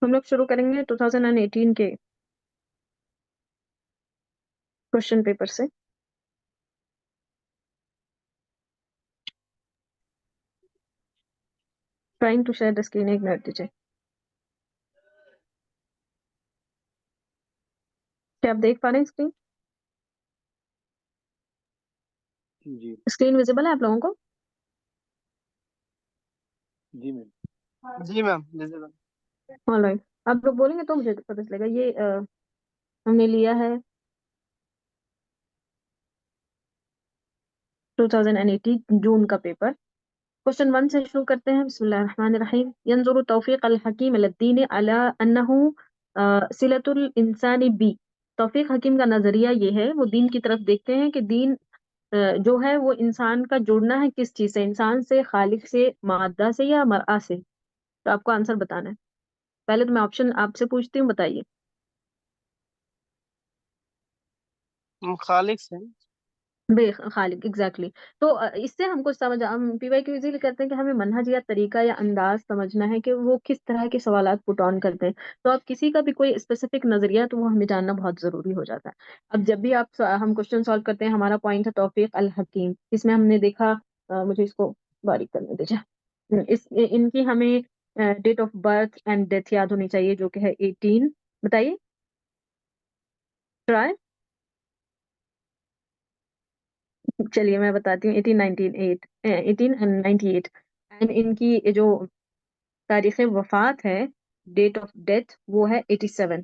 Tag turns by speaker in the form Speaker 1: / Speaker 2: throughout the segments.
Speaker 1: हम लोग शुरू करेंगे 2018 के क्वेश्चन पेपर से। Trying to share the screen, एक मिनट दीजिए। क्या आप देख पा रहे हैं स्क्रीन?
Speaker 2: जी
Speaker 1: स्क्रीन विजिबल है आप लोगों को?
Speaker 2: जी मैम। जी मैम, जैसे
Speaker 1: ऑलराइट, आप लोग बोलेंगे तो मुझे पता चलेगा। ये हमने लिया है 2018 जून का पेपर। क्वेश्चन 1 से शुरू करते हैं। बिस्मिल्लाहिर्रहमानिर्रहीम। यंजुरु तौफीक अल हकीम अलद्दीन अला अन्नहु सिलतुल इंसानी बी। तौफीक हकीम का नजरिया ये है, वो दीन की तरफ देखते हैं कि दीन जो है वो इंसान का जुड़ना है किस चीज से, इंसान से, खालिक से, मादा से या मरआ से। तो आपको आंसर बताना है। पहले तो मैं ऑप्शन आपसे पूछती हूँ, बताइए।
Speaker 2: हम खालिक से।
Speaker 1: बे खालिक, एग्जैक्टली। तो इससे हमको समझ, हम पीवाई क्यू इजीली कहते हैं कि हमें मनहज या तरीका या अंदाज समझना है कि वो किस तरह के सवालात पुट ऑन करते हैं। तो अब किसी का भी कोई स्पेसिफिक नजरिया, तो वो हमें जानना बहुत जरूरी हो जाता है। अब जब भी हम क्वेश्चन सॉल्व करते हैं, हमारा पॉइंट है तौफीक अल हकीम। इसमें हमने देखा, मुझे इसको बारीक करने दीजिए। इनकी हमें date of birth and death याद होनी चाहिए, जो कि है 18। बताइए, ट्राई। चलिए मैं बताती हूँ। 1898 एंड इनकी ये जो तारीख वफात है, डेट ऑफ डेथ, वो है 87।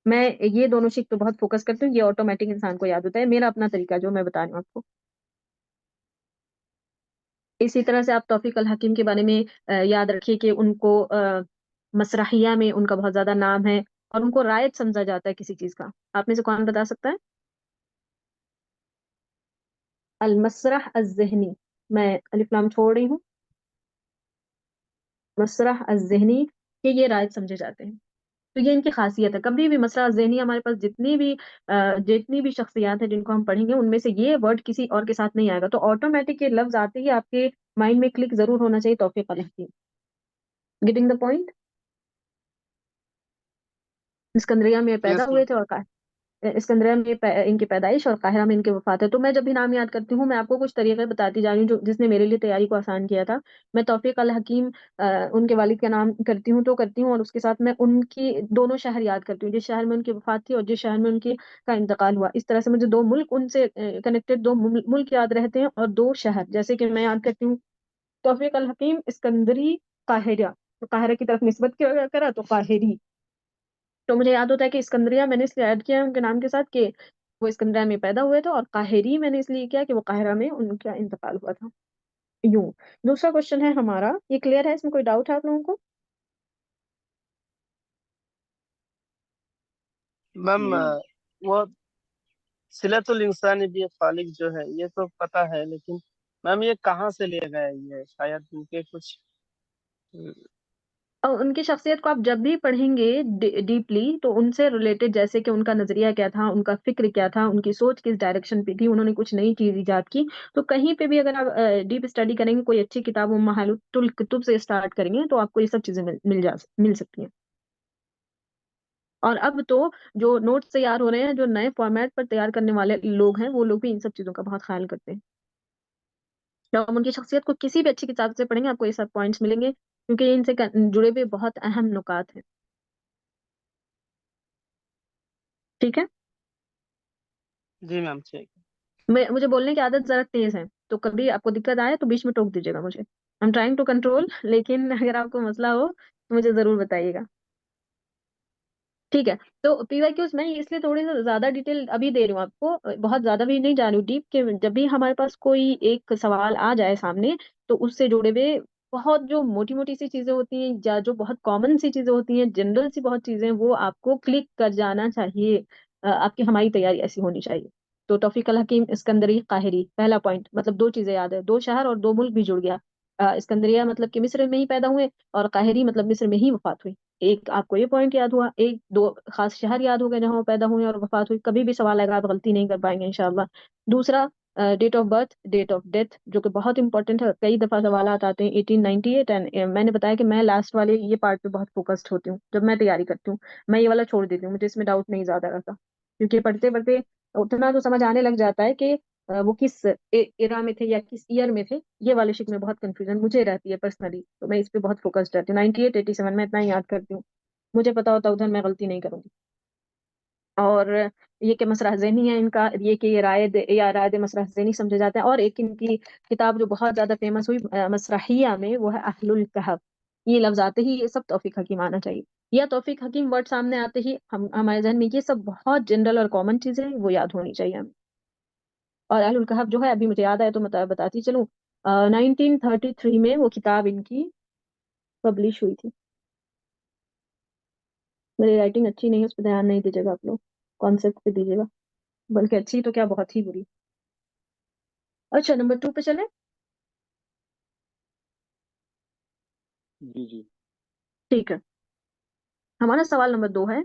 Speaker 1: मैं ये दोनों चीज पे बहुत फोकस करती हूँ, ये ऑटोमेटिक इंसान को याद होता है। मेरा अपना तरीका जो मैं बता रही हूँ आपको। इसी तरह से आप तौफीक अल हकीम के बारे में याद रखिए कि उनको मसरहिया में उनका बहुत ज्यादा नाम है, और उनको रायत समझा जाता है किसी चीज का। आप में से कौन बता सकता है? अल मसरह अज जहनी। मैं अलिफ लाम छोड़ रही हूँ। मसरह अज़हनी के ये रायत समझे जाते हैं। तो ये इनकी खासियत है। कभी भी मसरह अज़हनी, हमारे पास जितनी भी शख्सियात हैं जिनको हम पढ़ेंगे, उनमें से ये वर्ड किसी और के साथ नहीं आएगा। तो ऑटोमेटिक ये लफ्ज आते ही आपके माइंड में क्लिक जरूर होना चाहिए, Tawfiq al Hakim. Getting the point? सिकंदरिया में पैदा
Speaker 2: यस
Speaker 1: हुए
Speaker 2: मैम।
Speaker 1: थे, और सिकंदरिया में इनकी पैदाइश और काहिरा में इनकी वफात है। तो मैं जब भी नाम याद करती हूँ, मैं आपको कुछ तरीके बताती जा रही हूँ जो जिसने मेरे लिए तैयारी को आसान किया था। मैं तौफीक अल हकीम, उनके वालिद का नाम करती हूँ तो करती हूँ, और उसके साथ मैं उनकी दोनों शहर याद करती हूँ, जिस शहर में उनकी वफात थी और जिस शहर में उनकी का इंतकाल हुआ। इस तरह से मुझे दो मुल्क उनसे कनेक्टेड, दो मुल्क याद रहते हैं और दो शहर। जैसे कि मैं याद करती हूँ तौफीक अल हकीम इस्कंदरी काहिरा, तो काहिरा की तरफ निस्बत किया करा तो काहिरी। तो मुझे याद होता है कि सिकंदरिया मैंने इसलिए ऐड किया है उनके नाम के साथ कि वो सिकंदरिया में पैदा हुए थे, और काहिरी मैंने इसलिए किया कि वो काहिरा में उनका इंतकाल हुआ था। यूं। दूसरा क्वेश्चन है हमारा, ये क्लियर है? इसमें कोई डाउट है आप लोगों को?
Speaker 2: मैम, वो सिलतुल इंसान भी खालिक जो है ये तो पता है, लेकिन मैम ये कहाँ से लिया गया है? ये शायद उनके कुछ
Speaker 1: और उनकी शख्सियत को आप जब भी पढ़ेंगे डीपली, तो उनसे रिलेटेड, जैसे कि उनका नजरिया क्या था, उनका फिक्र क्या था, उनकी सोच किस डायरेक्शन पे थी, उन्होंने कुछ नई चीज इजाद की, तो कहीं पे भी अगर आप डीप स्टडी करेंगे, कोई अच्छी किताब महालुतुल कुतुब से स्टार्ट करेंगे, तो आपको ये सब चीजें मिल सकती हैं। और अब तो जो नोट्स तैयार हो रहे हैं, जो नए फॉर्मेट पर तैयार करने वाले लोग हैं, वो लोग भी इन सब चीजों का बहुत ख्याल करते हैं। तो हम उनकी शख्सियत को किसी भी अच्छी किताब से पढ़ेंगे, आपको ये सब पॉइंट्स मिलेंगे, क्योंकि ये इनसे जुड़े हुए बहुत अहम नुकात हैं। ठीक है।
Speaker 2: जी मैम, ठीक
Speaker 1: मुझे बोलने की आदत जरा तेज है, तो कभी आपको दिक्कत आए तो बीच में टोक दीजिएगा मुझे। I am trying to control, लेकिन अगर आपको मसला हो तो मुझे जरूर बताइएगा। ठीक है। तो पीवाईक्यूज मैं इसलिए थोड़ी सी ज्यादा डिटेल अभी दे रही हूँ आपको, बहुत ज्यादा भी नहीं जा रही हूँ डीप, के जब भी हमारे पास कोई एक सवाल आ जाए सामने, तो उससे जुड़े हुए बहुत जो मोटी मोटी सी चीजें होती हैं, या जो बहुत कॉमन सी चीजें होती हैं, जनरल सी बहुत चीजें, वो आपको क्लिक कर जाना चाहिए। आपकी हमारी तैयारी ऐसी होनी चाहिए। तो तौफीक अल हकीम इस्कंदरी काहिरी, पहला पॉइंट, मतलब दो चीजें याद है, दो शहर और दो मुल्क भी जुड़ गया। इस्कंदरिया मतलब कि मिस्र में ही पैदा हुए, और काहिरी मतलब मिस्र में ही वफात हुई। एक आपको ये पॉइंट याद हुआ, एक दो खास शहर याद हो गए जहाँ वो पैदा हुए और वफात हुई। कभी भी सवाल आएगा आप गलती नहीं कर पाएंगे इंशाल्लाह। दूसरा, date of birth, date of death, जो कि बहुत इंपॉर्टेंट है, कई दफा सवाल आते हैं 1898। एंड मैंने बताया कि मैं लास्ट वाले ये पार्ट पे बहुत फोकस्ड होती हूँ जब मैं तैयारी करती हूँ। मैं ये वाला छोड़ देती हूँ, मुझे इसमें डाउट नहीं ज्यादा रहता, क्योंकि पढ़ते पढ़ते उतना तो समझ आने लग जाता है कि वो किस एरा में थे या किस ईयर में थे। ये वाले शिक में बहुत कंफ्यूजन मुझे रहती है पर्सनली, तो मैं इस पे बहुत फोकस्ड रहती हूँ। 98 87 में इतना ही याद करती हूँ, मुझे पता होता उधर मैं गलती नहीं करूंगी। और ये कि मसरह ज़ेनी है इनका, ये कि ये रायद या रायद मसरह ज़ेनी समझे जाते हैं। और एक इनकी किताब जो बहुत ज्यादा फेमस हुई मसरहिया में, वो है अहलुल कहफ। ये लफ्ज आते ही ये सब तौफीक हकीम आना चाहिए, या तौफीक हकीम वर्ड सामने आते ही हम हमारे जहन में ये सब बहुत जनरल और कॉमन चीजें हैं, वो याद होनी चाहिए हमें। और अहलुल कहफ जो है, अभी मुझे याद आया तो बताती चलूं, 1933 में वो किताब इनकी पब्लिश हुई थी। मेरी राइटिंग अच्छी नहीं है, उस पर ध्यान नहीं दीजिएगा आप लोग, कॉन्सेप्ट पे दीजिएगा, बल्कि अच्छी तो क्या बहुत ही बुरी। अच्छा, नंबर 2 पे चले।
Speaker 2: जी जी।
Speaker 1: ठीक है, हमारा सवाल नंबर 2 है,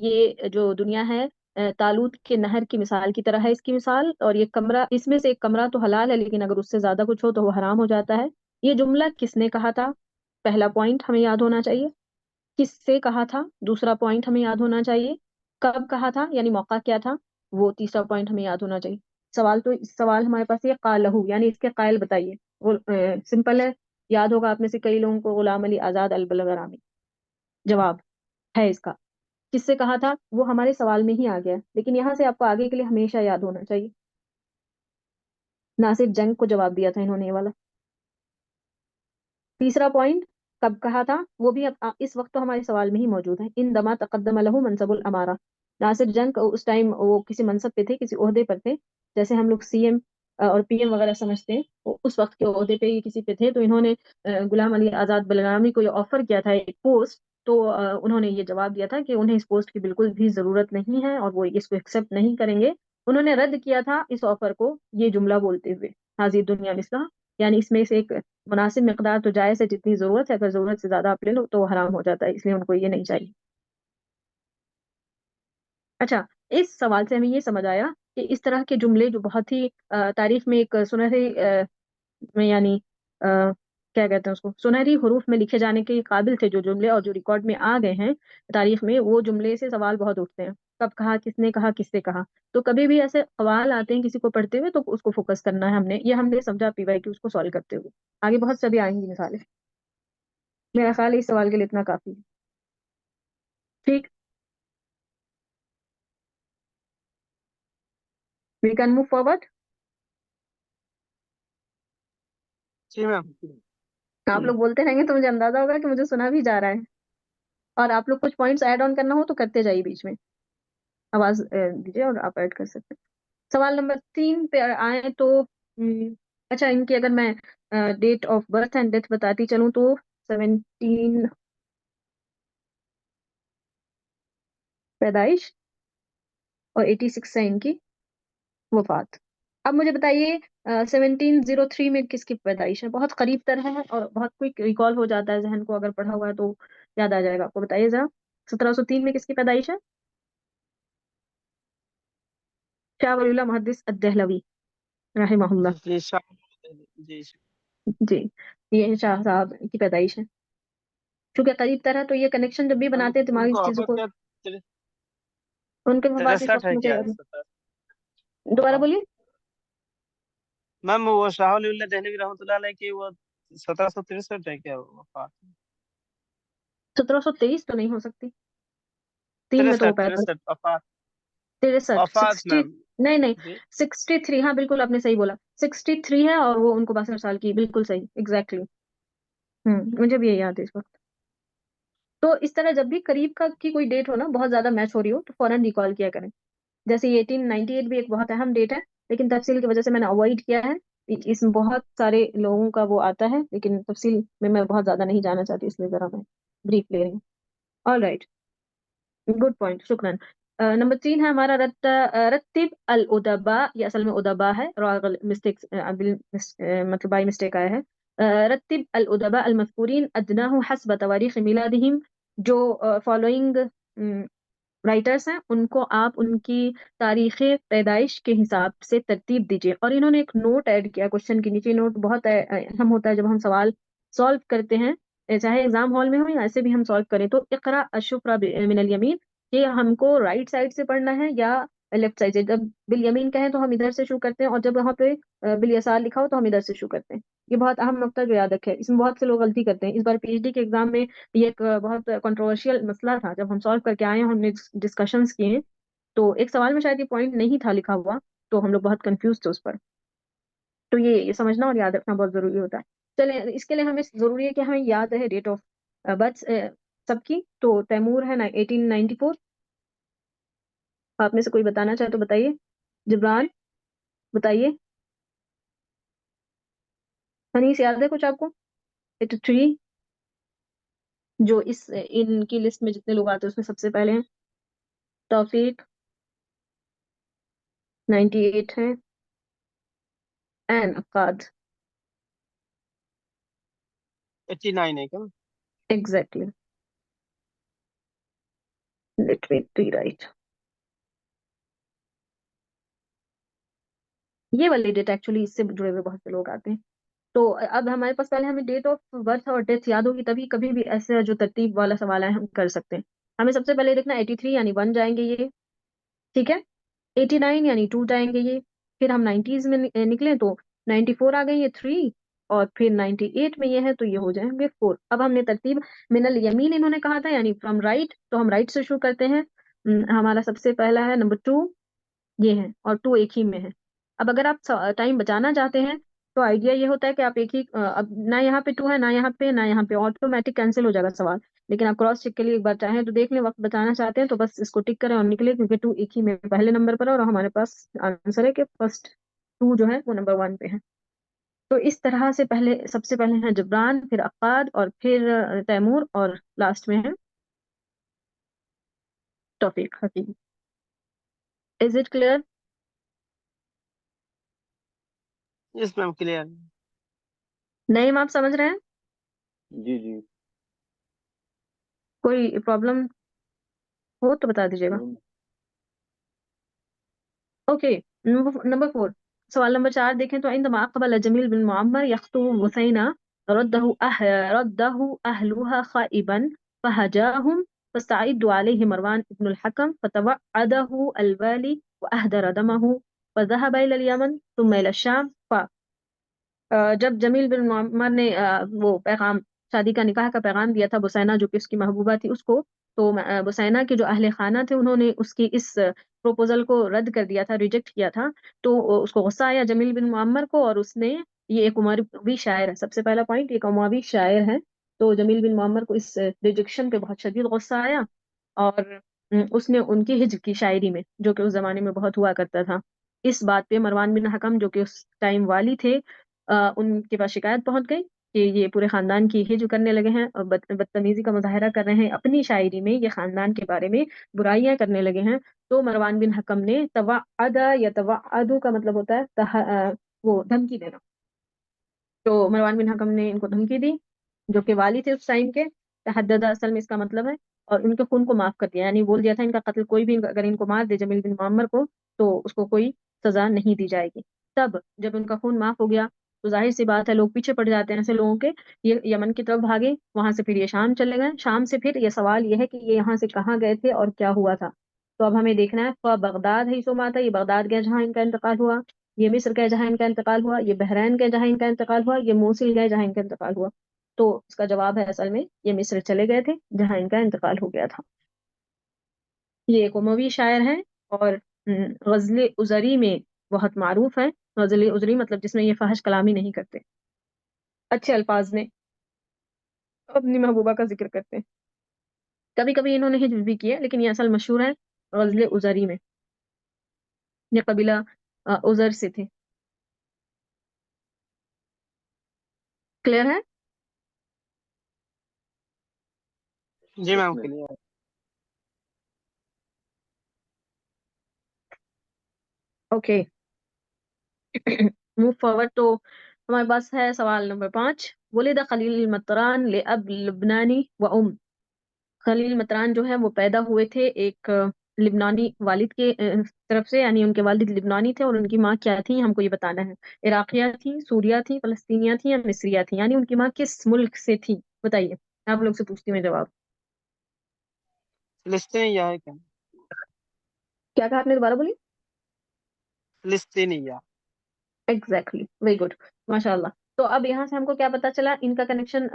Speaker 1: ये जो दुनिया है तालूत के नहर की मिसाल की तरह है इसकी मिसाल, और ये कमरा, इसमें से एक कमरा तो हलाल है, लेकिन अगर उससे ज्यादा कुछ हो तो वो हराम हो जाता है। ये जुमला किसने कहा था? पहला पॉइंट हमें याद होना चाहिए। किससे कहा था? दूसरा पॉइंट हमें याद होना चाहिए। कब कहा था, यानी मौका क्या था, वो तीसरा पॉइंट हमें याद होना चाहिए। सवाल हमारे पास ये कालहू, यानी इसके कायल बताइए। वो सिंपल है, याद होगा आप में से कई लोगों को, गुलाम अली आजाद अल बलगरामी जवाब है इसका। किससे कहा था वो हमारे सवाल में ही आ गया है, लेकिन यहाँ से आपको आगे के लिए हमेशा याद होना चाहिए। नासिर जंग को जवाब दिया था इन्होंने ये वाला। तीसरा पॉइंट कब कहा था वो भी अब इस वक्त तो हमारे सवाल में ही मौजूद है। इन दमा तकद्दम लहू मनसबुल अमारा। नासिर जंग उस टाइम वो किसी मनसब पे थे, किसी ओहदे पर थे, जैसे हम लोग सीएम और पीएम वगैरह समझते हैं, वो उस वक्त के ओहदे पे ये किसी पे थे, तो इन्होंने गुलाम अली आजाद बलरामी को ये ऑफर किया था एक पोस्ट। तो उन्होंने ये जवाब दिया था कि उन्हें इस पोस्ट की बिल्कुल भी जरूरत नहीं है और वो इसको एक्सेप्ट नहीं करेंगे। उन्होंने रद्द किया था इस ऑफर को ये जुमला बोलते हुए, हाजिर दुनिया मिसला, यानी इसमें से एक मुनासिब मकदार तो जायज है जितनी जरूरत है, अगर जरूरत से ज्यादा आप ले लो तो वो हराम हो जाता है, इसलिए उनको ये नहीं चाहिए। अच्छा, इस सवाल से हमें ये समझ आया कि इस तरह के जुमले जो बहुत ही तारीख में एक सुनहरी में यानी क्या कहते हैं उसको, सुनहरी हरूफ में लिखे जाने के काबिल थे जो जुमले, और जो रिकॉर्ड में आ गए हैं तारीख में, वो जुमले से सवाल बहुत उठते हैं। कब कहा, किसने कहा, किससे कहा। तो कभी भी ऐसे सवाल आते हैं किसी को पढ़ते हुए तो उसको फोकस करना है, हमने समझा पीवाई की उसको सॉल्व करते हुए। आगे बहुत सभी आएंगी मिसालें, मेरा ख्याल है इस सवाल के लिए इतना काफी है। ठीक, वी कैन मूव फॉरवर्ड।
Speaker 2: जी मैम।
Speaker 1: आप लोग बोलते रहेंगे तो मुझे अंदाजा होगा कि मुझे सुना भी जा रहा है, और आप लोग कुछ पॉइंट्स ऐड ऑन करना हो तो करते जाइए, बीच में आवाज दीजिए और आप ऐड कर सकते हैं। सवाल नंबर 3 पे आए तो अच्छा, इनकी अगर मैं date of birth and death बताती चलूं तो 17 पैदाइश और 86 है इनकी वफात। अब मुझे बताइए 1703 में किसकी पैदाइश है? बहुत करीब तरह है और बहुत क्विक रिकॉल हो जाता है, जहन को अगर पढ़ा हुआ है तो याद आ जाएगा आपको। बताइए जरा, 1703 में किसकी पैदाइश है? शाह वलीउल्लाह मुहद्दिस अद-दहलवी रहमहुल्लाह।
Speaker 2: जी जी।
Speaker 1: जी, ये शाह साहब की पैदाइश है। क्योंकि करीब तरह तो ये कनेक्शन जब भी बनाते हैं दिमागी
Speaker 2: उनको
Speaker 1: चीजों
Speaker 2: ऑफर
Speaker 1: को।
Speaker 2: क्या
Speaker 1: उनके वफात इस
Speaker 2: 63
Speaker 1: वक्त
Speaker 2: है
Speaker 1: मुझे
Speaker 2: क्या
Speaker 1: याद नहीं।
Speaker 2: 70?
Speaker 1: दोबारा बोलिए।
Speaker 2: मैम वो शाहुल दहलवी रहमतुल्लाह अलैह की वो 1763 है क्या वफात?
Speaker 1: 1723 तो नहीं हो सकती, 3 में तो वो
Speaker 2: 63
Speaker 1: पैदा।
Speaker 2: 63 वफात।
Speaker 1: 63,
Speaker 2: वफात
Speaker 1: 60,
Speaker 2: मैम।
Speaker 1: नहीं नहीं,
Speaker 2: जी।
Speaker 1: 63, हाँ बिल्कुल आपने सही बोला, 63 है, और वो उनको 62 साल की, बिल्कुल सही, एग्जैक्टली। मुझे भी ये याद है इस वक्त। तो इस तरह जब भी करीब का की कोई डेट हो ना, बहुत ज्यादा मैच हो रही हो, तो फौरन रिकॉल किया करें। जैसे ये 1898 भी एक बहुत अहम डेट है, लेकिन तफसील की वजह से मैंने अवॉइड किया है। इसमें बहुत सारे लोगों का वो आता है, लेकिन तफसील में मैं बहुत ज्यादा नहीं जाना चाहती, इसलिए जरा मैं ब्रीफ ले रही हूँ। ऑल राइट, गुड पॉइंट, शुक्रन। नंबर 3 है हमारा रत्तिब अल उदबा, ये असल में उदबा है, मिस्टेक मतलब बाई मिस्टेक आया है। रत्तिब अल उदबा अल मज़कूरीन अदनाहु हस्ब तवारीख मिलादिहिम, जो फॉलोइंग राइटर्स हैं उनको आप उनकी तारीख पैदाइश के हिसाब से तरतीब दीजिए। और इन्होंने एक नोट ऐड किया क्वेश्चन के नीचे। नोट बहुत अहम होता है जब हम सवाल सॉल्व करते हैं, चाहे एग्जाम हॉल में हो या ऐसे भी हम सॉल्व करें। तो इकरा अशुफ्रा मिनल यमीन, ये हमको राइट साइड से पढ़ना है या लेफ्ट साइड से। जब बिल यमीन कहें तो हम इधर से शुरू करते हैं, और जब वहां पे बिल यसार लिखा हो तो हम इधर से शुरू करते हैं। ये बहुत अहम नुक्ता जो याद रखें, इसमें बहुत से लोग गलती करते हैं। इस बार पीएचडी के एग्जाम में ये एक बहुत कंट्रोवर्शियल मसला था, जब हम सॉल्व करके आए हैं, हमने डिस्कशंस किए हैं, तो एक सवाल में शायद ये पॉइंट नहीं था लिखा हुआ, तो हम लोग बहुत कंफ्यूज थे उस पर। तो ये समझना और याद रखना बहुत जरूरी होता है। चले, इसके लिए हमें जरूरी है कि हमें याद रहे डेट ऑफ बर्थ सबकी। तो तैमूर है ना 1894। आप में से कोई बताना चाहे तो बताइए। जिब्रान, बताइए। हनीस, याद है कुछ आपको? 83, जो इस इनकी लिस्ट में जितने लोग आते हैं उसमें सबसे पहले हैं। तौफीक 98 है। एन अक्काद
Speaker 2: 89 है क्या?
Speaker 1: Exactly, literary right. ये वाली डेट एक्चुअली इससे जुड़े हुए बहुत से लोग आते हैं। तो अब हमारे पास पहले हमें डेट ऑफ बर्थ और डेथ याद होगी, तभी कभी भी ऐसे जो तरतीब वाला सवाल है हम कर सकते हैं। हमें सबसे पहले देखना 83 यानी 1 जाएंगे ये, ठीक है। 89 यानी 2 जाएंगे ये। फिर हम 90s में निकले तो 94 आ गई ये 3, और फिर 98 में ये है तो ये हो जाएंगे 4। अब हमने तरतीब मिनल यमीन इन्होंने कहा था यानी फ्रॉम राइट, तो हम राइट से शुरू करते हैं। हमारा सबसे पहला है नंबर 2, ये है, और 2 एक ही में है। अब अगर आप टाइम बचाना चाहते हैं तो आइडिया ये होता है कि आप एक ही अब ना यहाँ पे 2 है, ना यहाँ पे, ना यहाँ पे, ऑटोमेटिक कैंसिल हो जाएगा सवाल। लेकिन आप क्रॉस चेक के लिए एक बार चाहें तो देख लें, वक्त बचाना चाहते हैं तो बस इसको टिक करें और निकले, क्योंकि 2 एक ही में पहले नंबर पर है, और हमारे पास आंसर है कि फर्स्ट 2 जो है वो नंबर 1 पे है। तो इस तरह से पहले सबसे पहले है जबरान, फिर अक्काद, और फिर तैमूर, और लास्ट में है Tawfiq Hakim. Is it clear?
Speaker 2: Yes ma'am, clear.
Speaker 1: नहीं, आप समझ रहे हैं?
Speaker 3: जी जी।
Speaker 1: कोई प्रॉब्लम हो तो बता दीजिएगा।
Speaker 3: नो।
Speaker 1: Okay, number 4। सवाल नंबर 4 देखें तो इंदमा अक़बल जमील बिन मुअम्मर यख्तुब हुसैना रद्दहु रद्दहु अहलुहा खाइबन फहजाहुम फस्तअद्दु अलैहि मरवान इब्न अल-हकम फतवअदहु अल-वाली वअहदर दमहु फज़हब इला अल-यमन थुम्मा इला अश-शाम। जब जमील बिन मुअम्मर ने वो पैगाम, शादी का निकाह का पैगाम दिया था बुसैना, जो कि उसकी महबूबा थी, उसको, तो बुसैना के जो अहले खाना थे उन्होंने उसकी इस प्रपोजल को रद्द कर दिया था, रिजेक्ट किया था। तो उसको गुस्सा आया जमील बिन मुअम्मर को, और उसने, ये एक उमवी शायर है, सबसे पहला पॉइंट, एक उमवी शायर है। तो जमील बिन मुअम्मर को इस रिजेक्शन पे बहुत शदीद गुस्सा आया, और उसने उनकी हिज्र की शायरी में, जो कि उस जमाने में बहुत हुआ करता था, इस बात पे मरवान बिन हकम, जो कि उस टाइम वाली थे, उनके पास शिकायत पहुंच गई कि ये पूरे खानदान की हिज्र करने लगे हैं और बदतमीजी का मुजाहरा कर रहे हैं, अपनी शायरी में ये खानदान के बारे में बुराइयां करने लगे हैं। तो मरवान बिन हकम ने तवाअदा, या तवाअदु का मतलब होता है वो धमकी देना। तो मरवान बिन हकम ने इनको धमकी दी, जो कि वाली थे उस टाइम के। तहद्ददा असल में इसका मतलब है, और उनके खून को माफ कर दिया, यानी बोल दिया था इनका कत्ल कोई भी अगर इनको मार दे जमील बिन मुअम्मर को, तो उसको कोई सजा नहीं दी जाएगी। तब जब उनका खून माफ हो गया, तो जाहिर सी बात है लोग पीछे पड़ जाते हैं ऐसे लोगों के। ये यमन की तरफ भागे, वहां से फिर ये शाम चले गए। शाम से फिर ये सवाल ये है कि ये यहाँ से कहाँ गए थे और क्या हुआ था। तो अब हमें देखना है, बगदाद है इसो माता, ये बगदाद गए जहाँ इनका इंतकाल हुआ, ये मिस्र गए जहाँ इनका इंतकाल हुआ, ये बहरैन गए जहाँ इनका इंतकाल हुआ, ये मोसिल गए जहाँ इनका इंतकाल हुआ। तो इसका जवाब है असल में ये मिस्र चले गए थे जहाँ इनका इंतकाल हो गया था। ये एक उमवी शायर हैं, और गजल उजरी में बहुत मारूफ है। गजल उजरी मतलब जिसमें ये फहश कलामी नहीं करते, अच्छे अल्फाज में अपनी महबूबा का जिक्र करते हैं। कभी कभी इन्होंने हिज्र भी किया, लेकिन ये असल मशहूर है गजल उजरी में। ये कबीला उजर से थे। क्लियर है?
Speaker 2: जी
Speaker 3: yes
Speaker 2: ma'am,
Speaker 3: ma'am.
Speaker 2: Clear.
Speaker 1: Okay. Move forward. तो हमारे पास है सवाल नंबर 5। वलिद खलील मतरान ले अब लबनानी व खलील मतरान जो है वो पैदा हुए थे एक लिबनानी वालिद के तरफ से, यानी उनके वालिद लिबनानी थे, और उनकी माँ क्या थी हमको ये बताना है। इराकिया थी, सूरिया थी, फलस्तीनिया थी, या मिस्रिया थी, यानी उनकी माँ किस मुल्क से थी, बताइए। आप लोग से पूछती हूँ मैं जवाब।
Speaker 2: फिलिस्तीनिया है क्या?
Speaker 1: क्या कहा आपने, दोबारा बोलिए।
Speaker 2: फिलिस्तीनिया।
Speaker 1: एग्जैक्टली, वेरी गुड, माशाल्लाह। तो अब यहाँ से हमको क्या पता चला, इनका कनेक्शन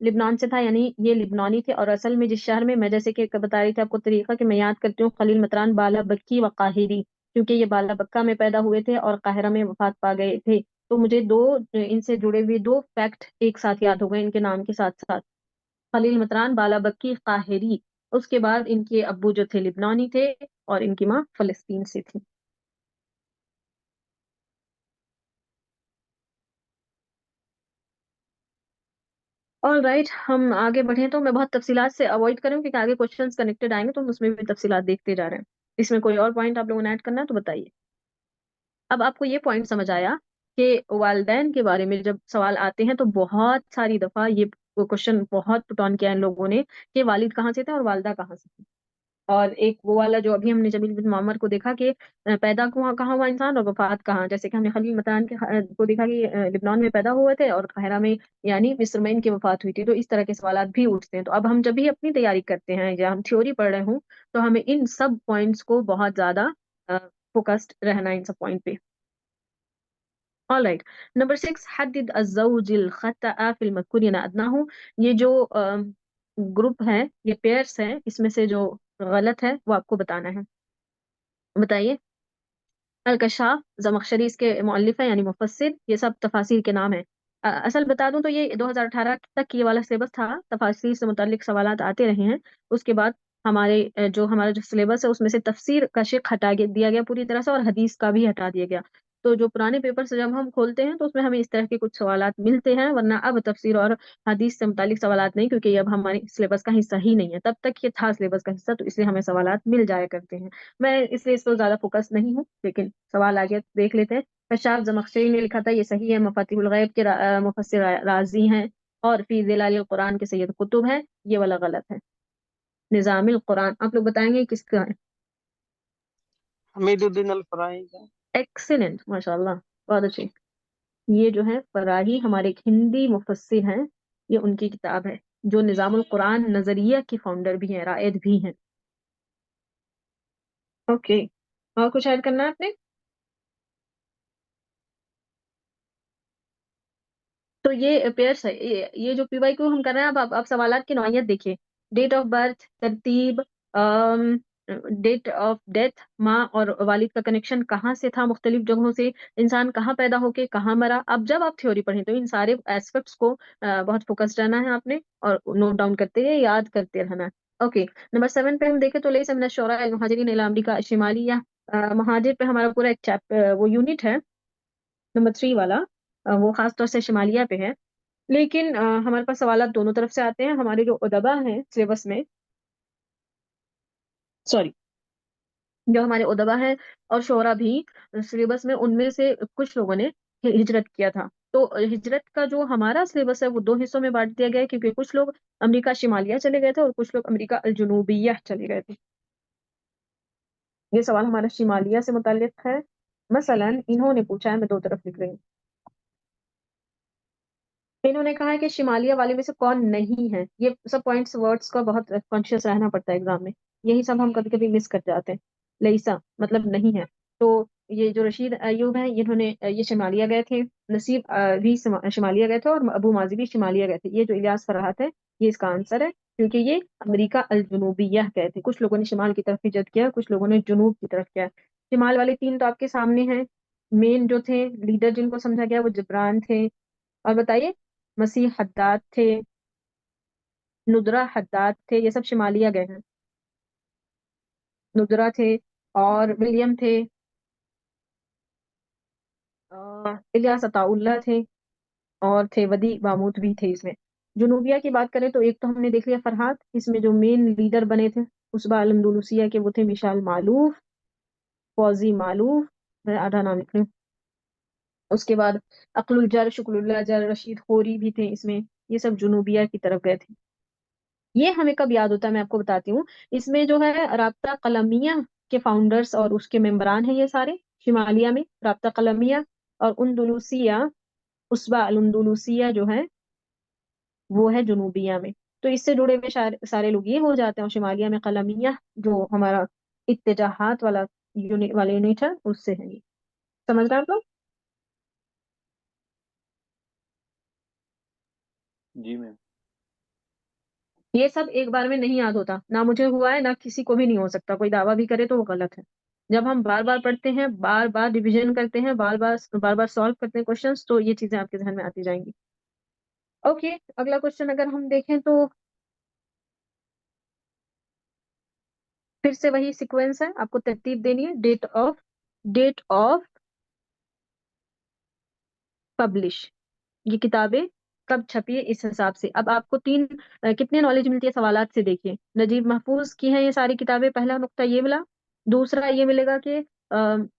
Speaker 1: लिबनान से था, यानी ये लिबनानी थे। और असल में जिस शहर में, मैं जैसे कि बता रही थी आपको तरीका, कि मैं याद करती हूँ, खलील मतरान बाला बक्की व काहिरी, क्योंकि ये बाला बक्का में पैदा हुए थे और काहिरा में वफात पा गए थे। तो मुझे दो इनसे जुड़े हुए दो फैक्ट एक साथ याद हो गए इनके नाम के साथ साथ। खलील मतरान बाला बक्की काहिरी, उसके बाद इनके अब्बू जो थे लिबनानी थे, और इनकी माँ फलस्तीन से थी। ऑल राइट, हम आगे बढ़े तो मैं बहुत तफसीलात से अवॉइड करूँ, क्योंकि आगे क्वेश्चंस कनेक्टेड आएंगे तो हम उसमें भी तफसीलात देखते जा रहे हैं। इसमें कोई और पॉइंट आप लोगों ने ऐड करना है तो बताइए। अब आपको ये पॉइंट समझ आया कि वालदैन के बारे में जब सवाल आते हैं तो बहुत सारी दफा ये क्वेश्चन बहुत पुट ऑन किया है इन लोगों ने, कि वालिद कहाँ से थे और वालदा कहाँ से थी। और एक वो वाला जो अभी हमने जमील बिन मामर को देखा कि पैदा कहाँ हुआ इंसान और वफात कहाँ, जैसे कि हमने खलील मतरान के को देखा कि लिबनान में पैदा हुए थे और काहिरा में, यानी मिस्र में इनकी वफात हुई थी। तो इस तरह के सवाल भी उठते हैं। तो अब हम जब भी अपनी तैयारी करते हैं या हम थ्योरी पढ़ रहे हों, तो हमें इन सब पॉइंट्स को बहुत ज्यादा फोकस्ड रहना है इन सब पॉइंट पे। All right. नंबर 6, हदद अज़्ज़ौजिल खतअ फिल मज़कूर अदनाहु। ये जो ग्रुप है, ये पेयर्स है, इसमें से जो गलत है वो आपको बताना है, बताइए। अलकशाफ, जमखशरी इसके मौलिफ है, यानी मुफस्सिर, ये सब तफासिर के नाम है। असल बता दूं तो ये 2018 तक ये वाला सिलेबस था, तफासिर से मुताल्लिक सवालात आते रहे हैं। उसके बाद जो हमारा जो सिलेबस है उसमें से तफसीर का शेक दिया गया पूरी तरह से, और हदीस का भी हटा दिया गया। तो जो पुराने पेपर से जब हम खोलते हैं तो उसमें हमें इस तरह के कुछ सवालात मिलते हैं, वरना अब तफसीर और हदीस से मुताल्लिक सवालात नहीं, क्योंकि ये अब हमारे सिलेबस का हिस्सा ही नहीं है। तब तक ये था सिलेबस का हिस्सा, तो इसलिए हमें सवालात मिल जाया करते हैं। मैं इसलिए इस पर ज्यादा फोकस नहीं हूँ, लेकिन सवाल आ गया तो देख लेते हैं। कशाफ जमख्शरी ने लिखा था, ये सही है। मफातिहुल गैब के मुफस्सिर राजी हैं, और फी ज़िलालिल कुरान के सैयद कुतुब है, ये वाला गलत है। निजामिल कुरान आप लोग बताएंगे किसका है।
Speaker 2: हमीदुद्दीन अल फराही का।
Speaker 1: एक्सीलेंट, माशाल्लाह, बहुत अच्छी। ये जो है फराही हमारे एक हिंदी मुफस्सिर हैं, ये उनकी किताब है, जो निजामुल कुरान नजरिया की फाउंडर भी हैं, रायद भी हैं। ओके, और कुछ ऐड करना है आपने। तो ये पेयर्स है, ये जो पीवाई क्यू हम कर रहे हैं। अब आप सवालात की नौइयत देखिए। डेट ऑफ बर्थ, तरतीब, डेट ऑफ डेथ, माँ और वालिद का कनेक्शन कहाँ से था, मुख्तलिफ जगहों से, इंसान कहाँ पैदा होके कहाँ मरा। अब जब आप थ्योरी पढ़ें तो इन सारे एस्पेक्ट्स को बहुत फोकस्ड रहना है आपने, और नोट डाउन करते हुए याद करते रहना है। ओके, नंबर 7 पे हम देखें तो लैसा मिनश शुरा अल मुहाजिरीन इला अमरीका शिमालिया। महाजिर पे हमारा पूरा एक चैप्टर, वो यूनिट है नंबर 3 वाला, वो खास तौर से शिमालिया पे है। लेकिन हमारे पास सवाल दोनों तरफ से आते हैं। हमारे जो उदबा हैं सिलेबस में, सॉरी, जो हमारे उदबा हैं और शोरा भी सिलेबस में, उनमें से कुछ लोगों ने हिजरत किया था। तो हिजरत का जो हमारा सिलेबस है वो दो हिस्सों में बांट दिया गया है, क्योंकि कुछ लोग अमेरिका शिमालिया चले गए थे और कुछ लोग अमेरिका अल जुनूबिया चले गए थे। ये सवाल हमारा शिमालिया से मुताल्लिक है। मसलन इन्होंने पूछा है, मैं दो तरफ लिख रही हूँ। इन्होंने कहा है कि शिमालिया वाले में से कौन नहीं है। ये सब पॉइंट्स वर्ड्स का बहुत कॉन्शियस रहना पड़ता है एग्जाम में, यही सब हम कभी कभी मिस कर जाते हैं। लईसा मतलब नहीं है। तो ये जो रशीद अयूब है, इन्होंने ये शिमालिया गए थे। नसीब भी शिमालिया गए थे, और अबू माजी भी शिमालिया गए थे। ये जो इलियास फरहात है, ये इसका आंसर है, क्योंकि ये अमेरिका अल जुनूबिया गए थे। कुछ लोगों ने शिमाल की तरफ हिजरत किया, कुछ लोगों ने जुनूब की तरफ किया। शिमाल वाले तीन तो आपके सामने हैं। मेन जो थे लीडर जिनको समझा गया वो जिब्रान थे। और बताइए, मसीह हद्दाद थे, नुदरा हद्दाद थे, ये सब शिमालिया गए हैं। नुदरा थे, और विलियम थे, इलियास अताउल्ला थे, और थे वदी बामूद भी थे इसमें। जुनूबिया की बात करें तो एक तो हमने देख लिया फरहाद, इसमें जो मेन लीडर बने थे उसबा अलमदुलूसिया के वो थे मिशाल मालूफ, फौजी मालूफ, मैं आधा नाम लिख लूं। उसके बाद अक्लुल जर, शुक्लुल्लाह जर, रशीद खोरी भी थे इसमें। ये सब जुनूबिया की तरफ गए थे। ये हमें कब याद होता है मैं आपको बताती हूँ। इसमें जो है राब्ता कलमिया के फाउंडर्स और उसके मेंबरान हैं ये सारे, शिमालिया में राब्ता कलमिया और उंदुलुसिया, उसबा अल उंदुलुसिया जो है वो है जुनूबिया में। तो इससे जुड़े हुए सारे लोग ये हो जाते हैं। और शिमालिया में कलमिया जो हमारा इत्तेजाहात वाला यूनिट है उससे है ये। समझ रहे हैं आप लोग?
Speaker 3: जी मैम।
Speaker 1: ये सब एक बार में नहीं याद होता, ना मुझे हुआ है ना किसी को भी नहीं हो सकता, कोई दावा भी करे तो वो गलत है। जब हम बार बार पढ़ते हैं, बार बार रिवीजन करते हैं, बार बार सॉल्व करते हैं क्वेश्चंस, तो ये चीजें आपके ध्यान में आती जाएंगी। ओके, अगला क्वेश्चन अगर हम देखें तो फिर से वही सीक्वेंस है, आपको तरतीब देनी है। डेट ऑफ पब्लिश, ये किताबें कब छपी है इस हिसाब से। अब आपको कितने नॉलेज मिलती है सवालात से, देखिए। नजीब महफूज की हैं ये सारी किताबें, पहला नुक्ता ये मिला। दूसरा ये मिलेगा कि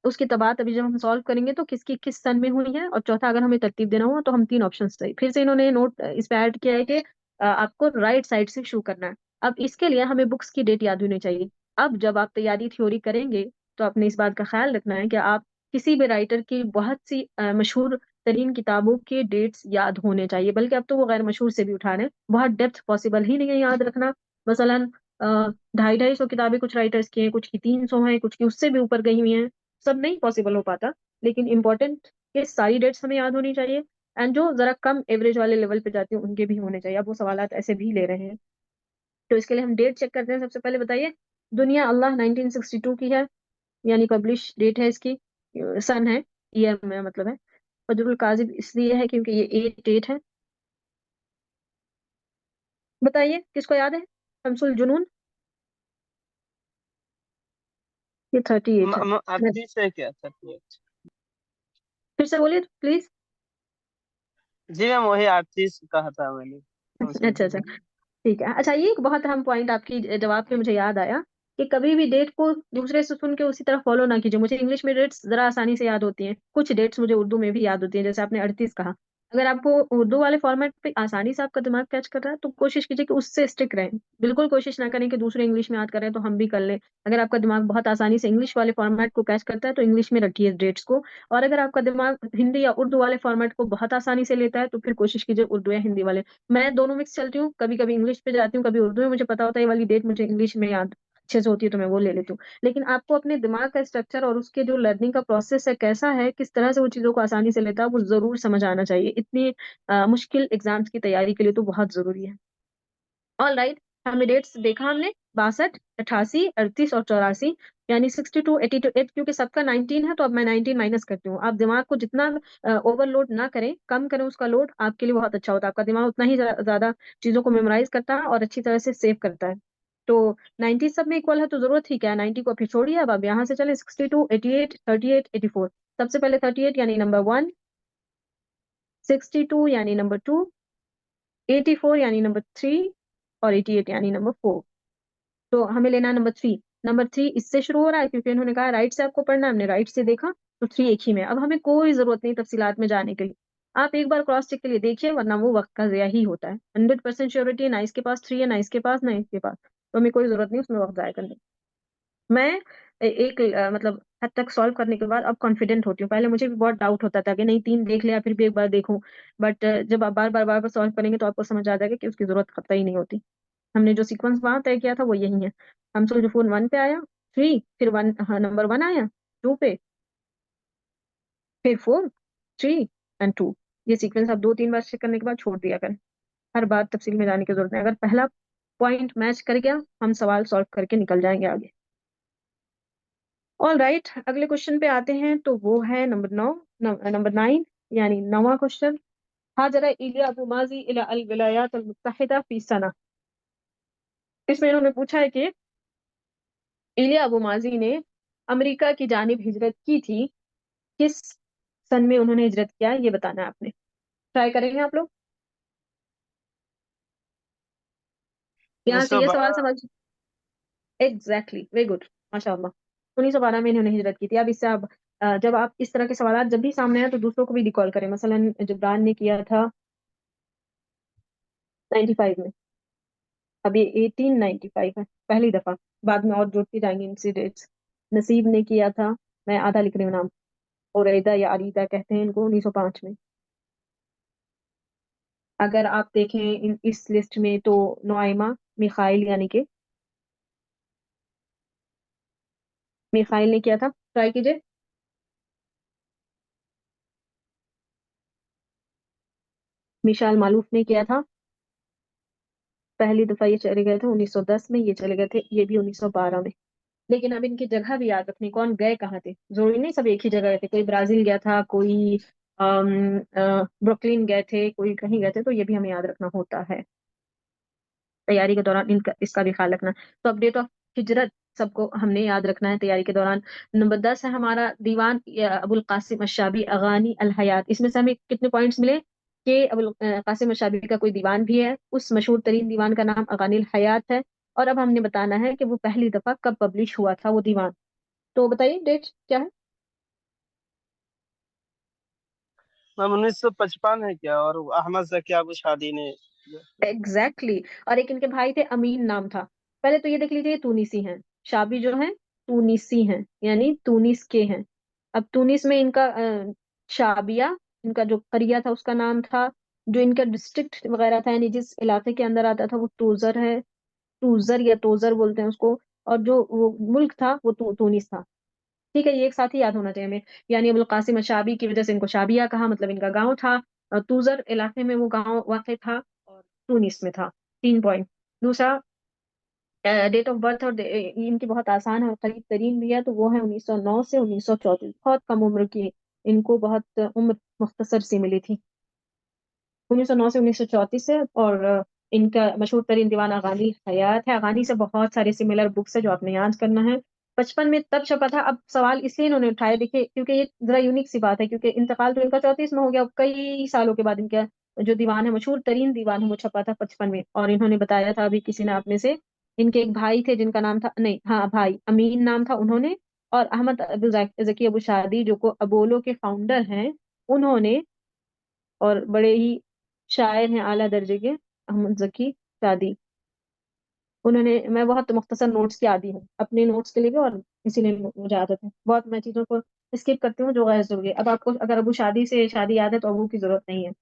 Speaker 1: उसकी तबात अभी जब हम सॉल्व करेंगे तो किसकी किस सन में हुई है। और चौथा, अगर हमें तरतीब देना हुआ तो हम तीन ऑप्शन सही। फिर से इन्होंने नोट इस पे ऐड किया है कि आपको राइट साइड से शुरू करना है। अब इसके लिए हमें बुक्स की डेट याद होनी चाहिए। अब जब आप तैयारी थ्योरी करेंगे तो आपने इस बात का ख्याल रखना है कि आप किसी भी राइटर की बहुत सी मशहूर तरीन किताबों के डेट्स याद होने चाहिए। बल्कि अब तो वो गैर मशहूर से भी उठा रहे हैं, बहुत डेप्थ पॉसिबल ही नहीं है याद रखना। मसलन 250-250 किताबें कुछ राइटर्स की हैं, कुछ की 300 हैं, कुछ की उससे भी ऊपर गई हुई हैं। सब नहीं पॉसिबल हो पाता। लेकिन इंपॉर्टेंट के सारी डेट्स हमें याद होनी चाहिए। एंड जो जरा कम एवरेज वाले लेवल पे जाती हैं उनके भी होने चाहिए। अब वो सवालात ऐसे भी ले रहे हैं। तो इसके लिए हम डेट चेक करते हैं। सबसे पहले बताइए, दुनिया अल्लाह 1962 की है, यानी पब्लिश डेट है इसकी। सन है, ईयर में मतलब है। फजरुल काजिब इसलिए है क्योंकि ये 8 है। बताइए किसको याद है? शमसुल जुनून, ये 38 है। मैं
Speaker 2: 38 है क्या? 38?
Speaker 1: फिर से बोलिए प्लीज।
Speaker 2: जी मैम, वही 38 कहा था मैंने,
Speaker 1: अच्छा
Speaker 2: कंसल्ट
Speaker 1: अच्छा,
Speaker 2: में।
Speaker 1: ठीक है। अच्छा, ये एक बहुत अहम पॉइंट आपकी जवाब पे मुझे याद आया कि कभी भी डेट को दूसरे से सुन के उसी तरह फॉलो ना कीजिए। मुझे इंग्लिश में डेट्स जरा आसानी से याद होती हैं, कुछ डेट्स मुझे उर्दू में भी याद होती हैं, जैसे आपने 38 कहा। अगर आपको उर्दू वाले फॉर्मेट पे आसानी से आपका दिमाग कैच कर रहा है तो कोशिश कीजिए कि उससे स्टिक रहें। बिल्कुल कोशिश ना करें कि दूसरे इंग्लिश में याद करें तो हम भी कर लें। अगर आपका दिमाग बहुत आसानी से इंग्लिश वाले फॉर्मेट को कैच करता है तो इंग्लिश में रखिए डेट्स को। और अगर आपका दिमाग हिंदी या उर्दू वाले फॉर्मेट को बहुत आसानी से लेता है तो फिर कोशिश कीजिए उर्दू या हिंदी वाले। मैं दोनों मिक्स चलती हूँ, कभी कभी इंग्लिश पे जाती हूँ, कभी उर्दू में। मुझे पता होता है ये वाली डेट मुझे इंग्लिश में याद अच्छे से होती है तो मैं वो ले लेती हूँ। लेकिन आपको अपने दिमाग का स्ट्रक्चर और उसके जो लर्निंग का प्रोसेस है कैसा है, किस तरह से वो चीज़ों को आसानी से लेता है, वो जरूर समझ आना चाहिए। इतनी मुश्किल एग्जाम्स की तैयारी के लिए तो बहुत जरूरी है। ऑल राइट, हमें डेट्स देखा हमने, 62, 88, 38 और 84। यानी 62, 82, क्योंकि सबका 19 है तो अब मैं 19 माइनस करती हूँ। आप दिमाग को जितना ओवरलोड ना करें, कम करें उसका लोड, आपके लिए बहुत अच्छा होता है। आपका दिमाग उतना ही ज्यादा चीजों को मेमोराइज करता है और अच्छी तरह से सेव करता है। तो 90 सब में इक्वल है तो जरूरत ही क्या है, 90 को फिर छोड़िए। अब आप यहाँ से चले 62, 88, 38, 84। सबसे पहले 38 यानी नंबर 1, 62 यानी नंबर 2, 84 यानी नंबर 3 और 88 यानी नंबर 4। तो हमें लेना है नंबर 3। नंबर 3 इससे शुरू हो रहा है क्योंकि इन्होंने कहा राइट से आपको पढ़ना है, हमने राइट से देखा तो 3 एक ही में है। अब हमें कोई जरूरत नहीं तफसीलात में जाने के लिए। आप एक बार क्रॉस चेक के लिए देखिए, वरना वो वक्त का ज़िया ही होता है। 100% श्योरिटी है, ना इसके पास 3 है, ना इसके पास, ना इसके पास। तो हमें कोई जरूरत नहीं उसमें वक्त जाया करने की। मैं एक मतलब हद तक सॉल्व करने के बाद अब कॉन्फिडेंट होती हूँ। पहले मुझे भी बहुत डाउट होता था कि नहीं 3 देख लिया फिर भी एक बार देखूं। बट जब आप बार बार सॉल्व करेंगे तो आपको समझ आ जाएगा कि उसकी जरूरत कतई नहीं होती। हमने जो सीक्वेंस वहां तय किया था वो यही है। हम जो फोन 1 पे आया, 3, फिर 1, हाँ नंबर 1 आया 2 पे, फिर 4, 3 एंड 2। ये सीक्वेंस आप 2-3 बार चेक करने के बाद छोड़ दिया करें। हर बात तफसील में जाने की जरूरत नहीं। अगर पहला पॉइंट मैच कर गया हम सवाल सॉल्व करके निकल जाएंगे आगे। ऑल राइट, अगले क्वेश्चन पे आते हैं तो वो है नंबर 9, नंबर 9 यानी 9वां क्वेश्चन। हाजरा इलिया अबू माजी इला अल विलायात अल मुत्तहिदा फी सना। इसमें इन्होंने पूछा है कि इलिया अबू माजी ने अमेरिका की जानिब हिजरत की थी, किस सन में उन्होंने हिजरत किया, ये बताना है आपने। ट्राई करेंगे आप लोग? यहाँ
Speaker 2: उन्नीस
Speaker 1: से
Speaker 2: सौ
Speaker 1: ये सवाल
Speaker 2: बारह
Speaker 1: समझ, एग्जैक्टली, वेरी गुड, माशाल्लाह। 1912 में इन्होंने हिजरत की थी। अब इससे आप जब आप इस तरह के सवाल जब भी सामने आए तो दूसरों को भी रिकॉल करें। मसलन जिब्रान ने किया था 95 में, अभी 1895 है पहली दफा, बाद में और जुड़ती जाएंगी इनसी डेट्स। नसीब ने किया था, मैं आधा लिख रही हूँ नाम, उरैदा या अरीदा कहते हैं इनको, 1905 में। अगर आप देखें इस लिस्ट में तो नुआइमा मिखाइल, यानी कि मिखाइल ने किया था, ट्राई कीजिए। मिशाल मालूफ ने किया था, पहली दफा ये चले गए थे 1910 में, ये चले गए थे ये भी 1912 में। लेकिन अब इनकी जगह भी याद रखनी, कौन गए कहाँ थे, जरूरी नहीं सब एक ही जगह गए थे, कोई ब्राजील गया था, कोई ब्रुकलिन गए थे, कोई कहीं गए थे, तो ये भी हमें याद रखना होता है तैयारी के दौरान, इनका इसका भी ख्याल रखना। तो अब डेट ऑफ हिजरत सबको हमने याद रखना है तैयारी के दौरान। नंबर 10 है हमारा दीवान अबुल कासिम अशाबी अगानी अल हयात। इसमें से हमें कितने पॉइंट्स मिले कि अबुल कासिम अशाबी का कोई दीवान भी है, उस मशहूर तरीन दीवान का नाम अगानी अल हयात है। और अब हमने बताना है कि वो पहली दफा कब पब्लिश हुआ था वो दीवान। तो बताइए डेट क्या है।
Speaker 2: मैम 1955 है क्या? और अहमद जकी अबू शादी ने किया था।
Speaker 1: एग्जैक्टली और एक इनके भाई थे, अमीन नाम था। पहले तो ये देख लीजिए, ये तूनीसी हैं, शाबी जो है तूनीसी हैं, यानी तूनिस के हैं। अब तूनिस में इनका शाबिया, इनका जो करिया था उसका नाम था। जो इनका डिस्ट्रिक्ट वगैरह था, यानी जिस इलाके के अंदर आता था, वो तूजर है, तूजर या तोजर बोलते हैं उसको। और जो वो मुल्क था वो तूनिस था। ठीक है, ये एक साथ ही याद होना चाहिए हमें। यानी अबुल कासिम अशाबी की वजह से इनको शाबिया कहा, मतलब इनका गांव था। तूजर इलाके में वो गांव वाक़ था, और टूनिस में था। 3 पॉइंट। दूसरा, डेट ऑफ बर्थ और इनकी बहुत आसान है और करीब तरीन भी है, तो वो है 1909 से 1934, बहुत कम उम्र की, इनको बहुत उम्र मुख्तसर सी मिली थी। 1909 से 1934 है। और इनका मशहूर तरीन दीवान अगानी हयात है। अगानी से बहुत सारे सिमिलर बुक्स है जो आपने याद करना है। 55 में तब छपा था। अब सवाल इसलिए इन्होंने उठाया, देखिए क्योंकि ये जरा यूनिक सी बात है, क्योंकि इंतकाल तो इनका 34 में हो गया, अब कई सालों के बाद इनका जो दीवान है, मशहूर तरीन दीवान है, वो छपा था 55 में। और इन्होंने बताया था अभी किसी ने आप में से, इनके एक भाई थे जिनका नाम था, नहीं हाँ भाई अमीन नाम था उन्होंने, और अहमद अब्दुल जकी अबू शादी जो को अबोलो के फाउंडर हैं, उन्होंने, और बड़े ही शायर हैं आला दर्जे के, अहमद जकी शादी, उन्होंने, मैं बहुत मुख्तसर नोट्स की आदी हूँ अपने नोट्स के लिए भी, और इसीलिए मुझे आदत है बहुत, मैं चीज़ों को स्किप करती हूँ जो गैर जरूरी है। अब आपको अगर अबू शादी से शादी याद है तो अबू की जरूरत नहीं है।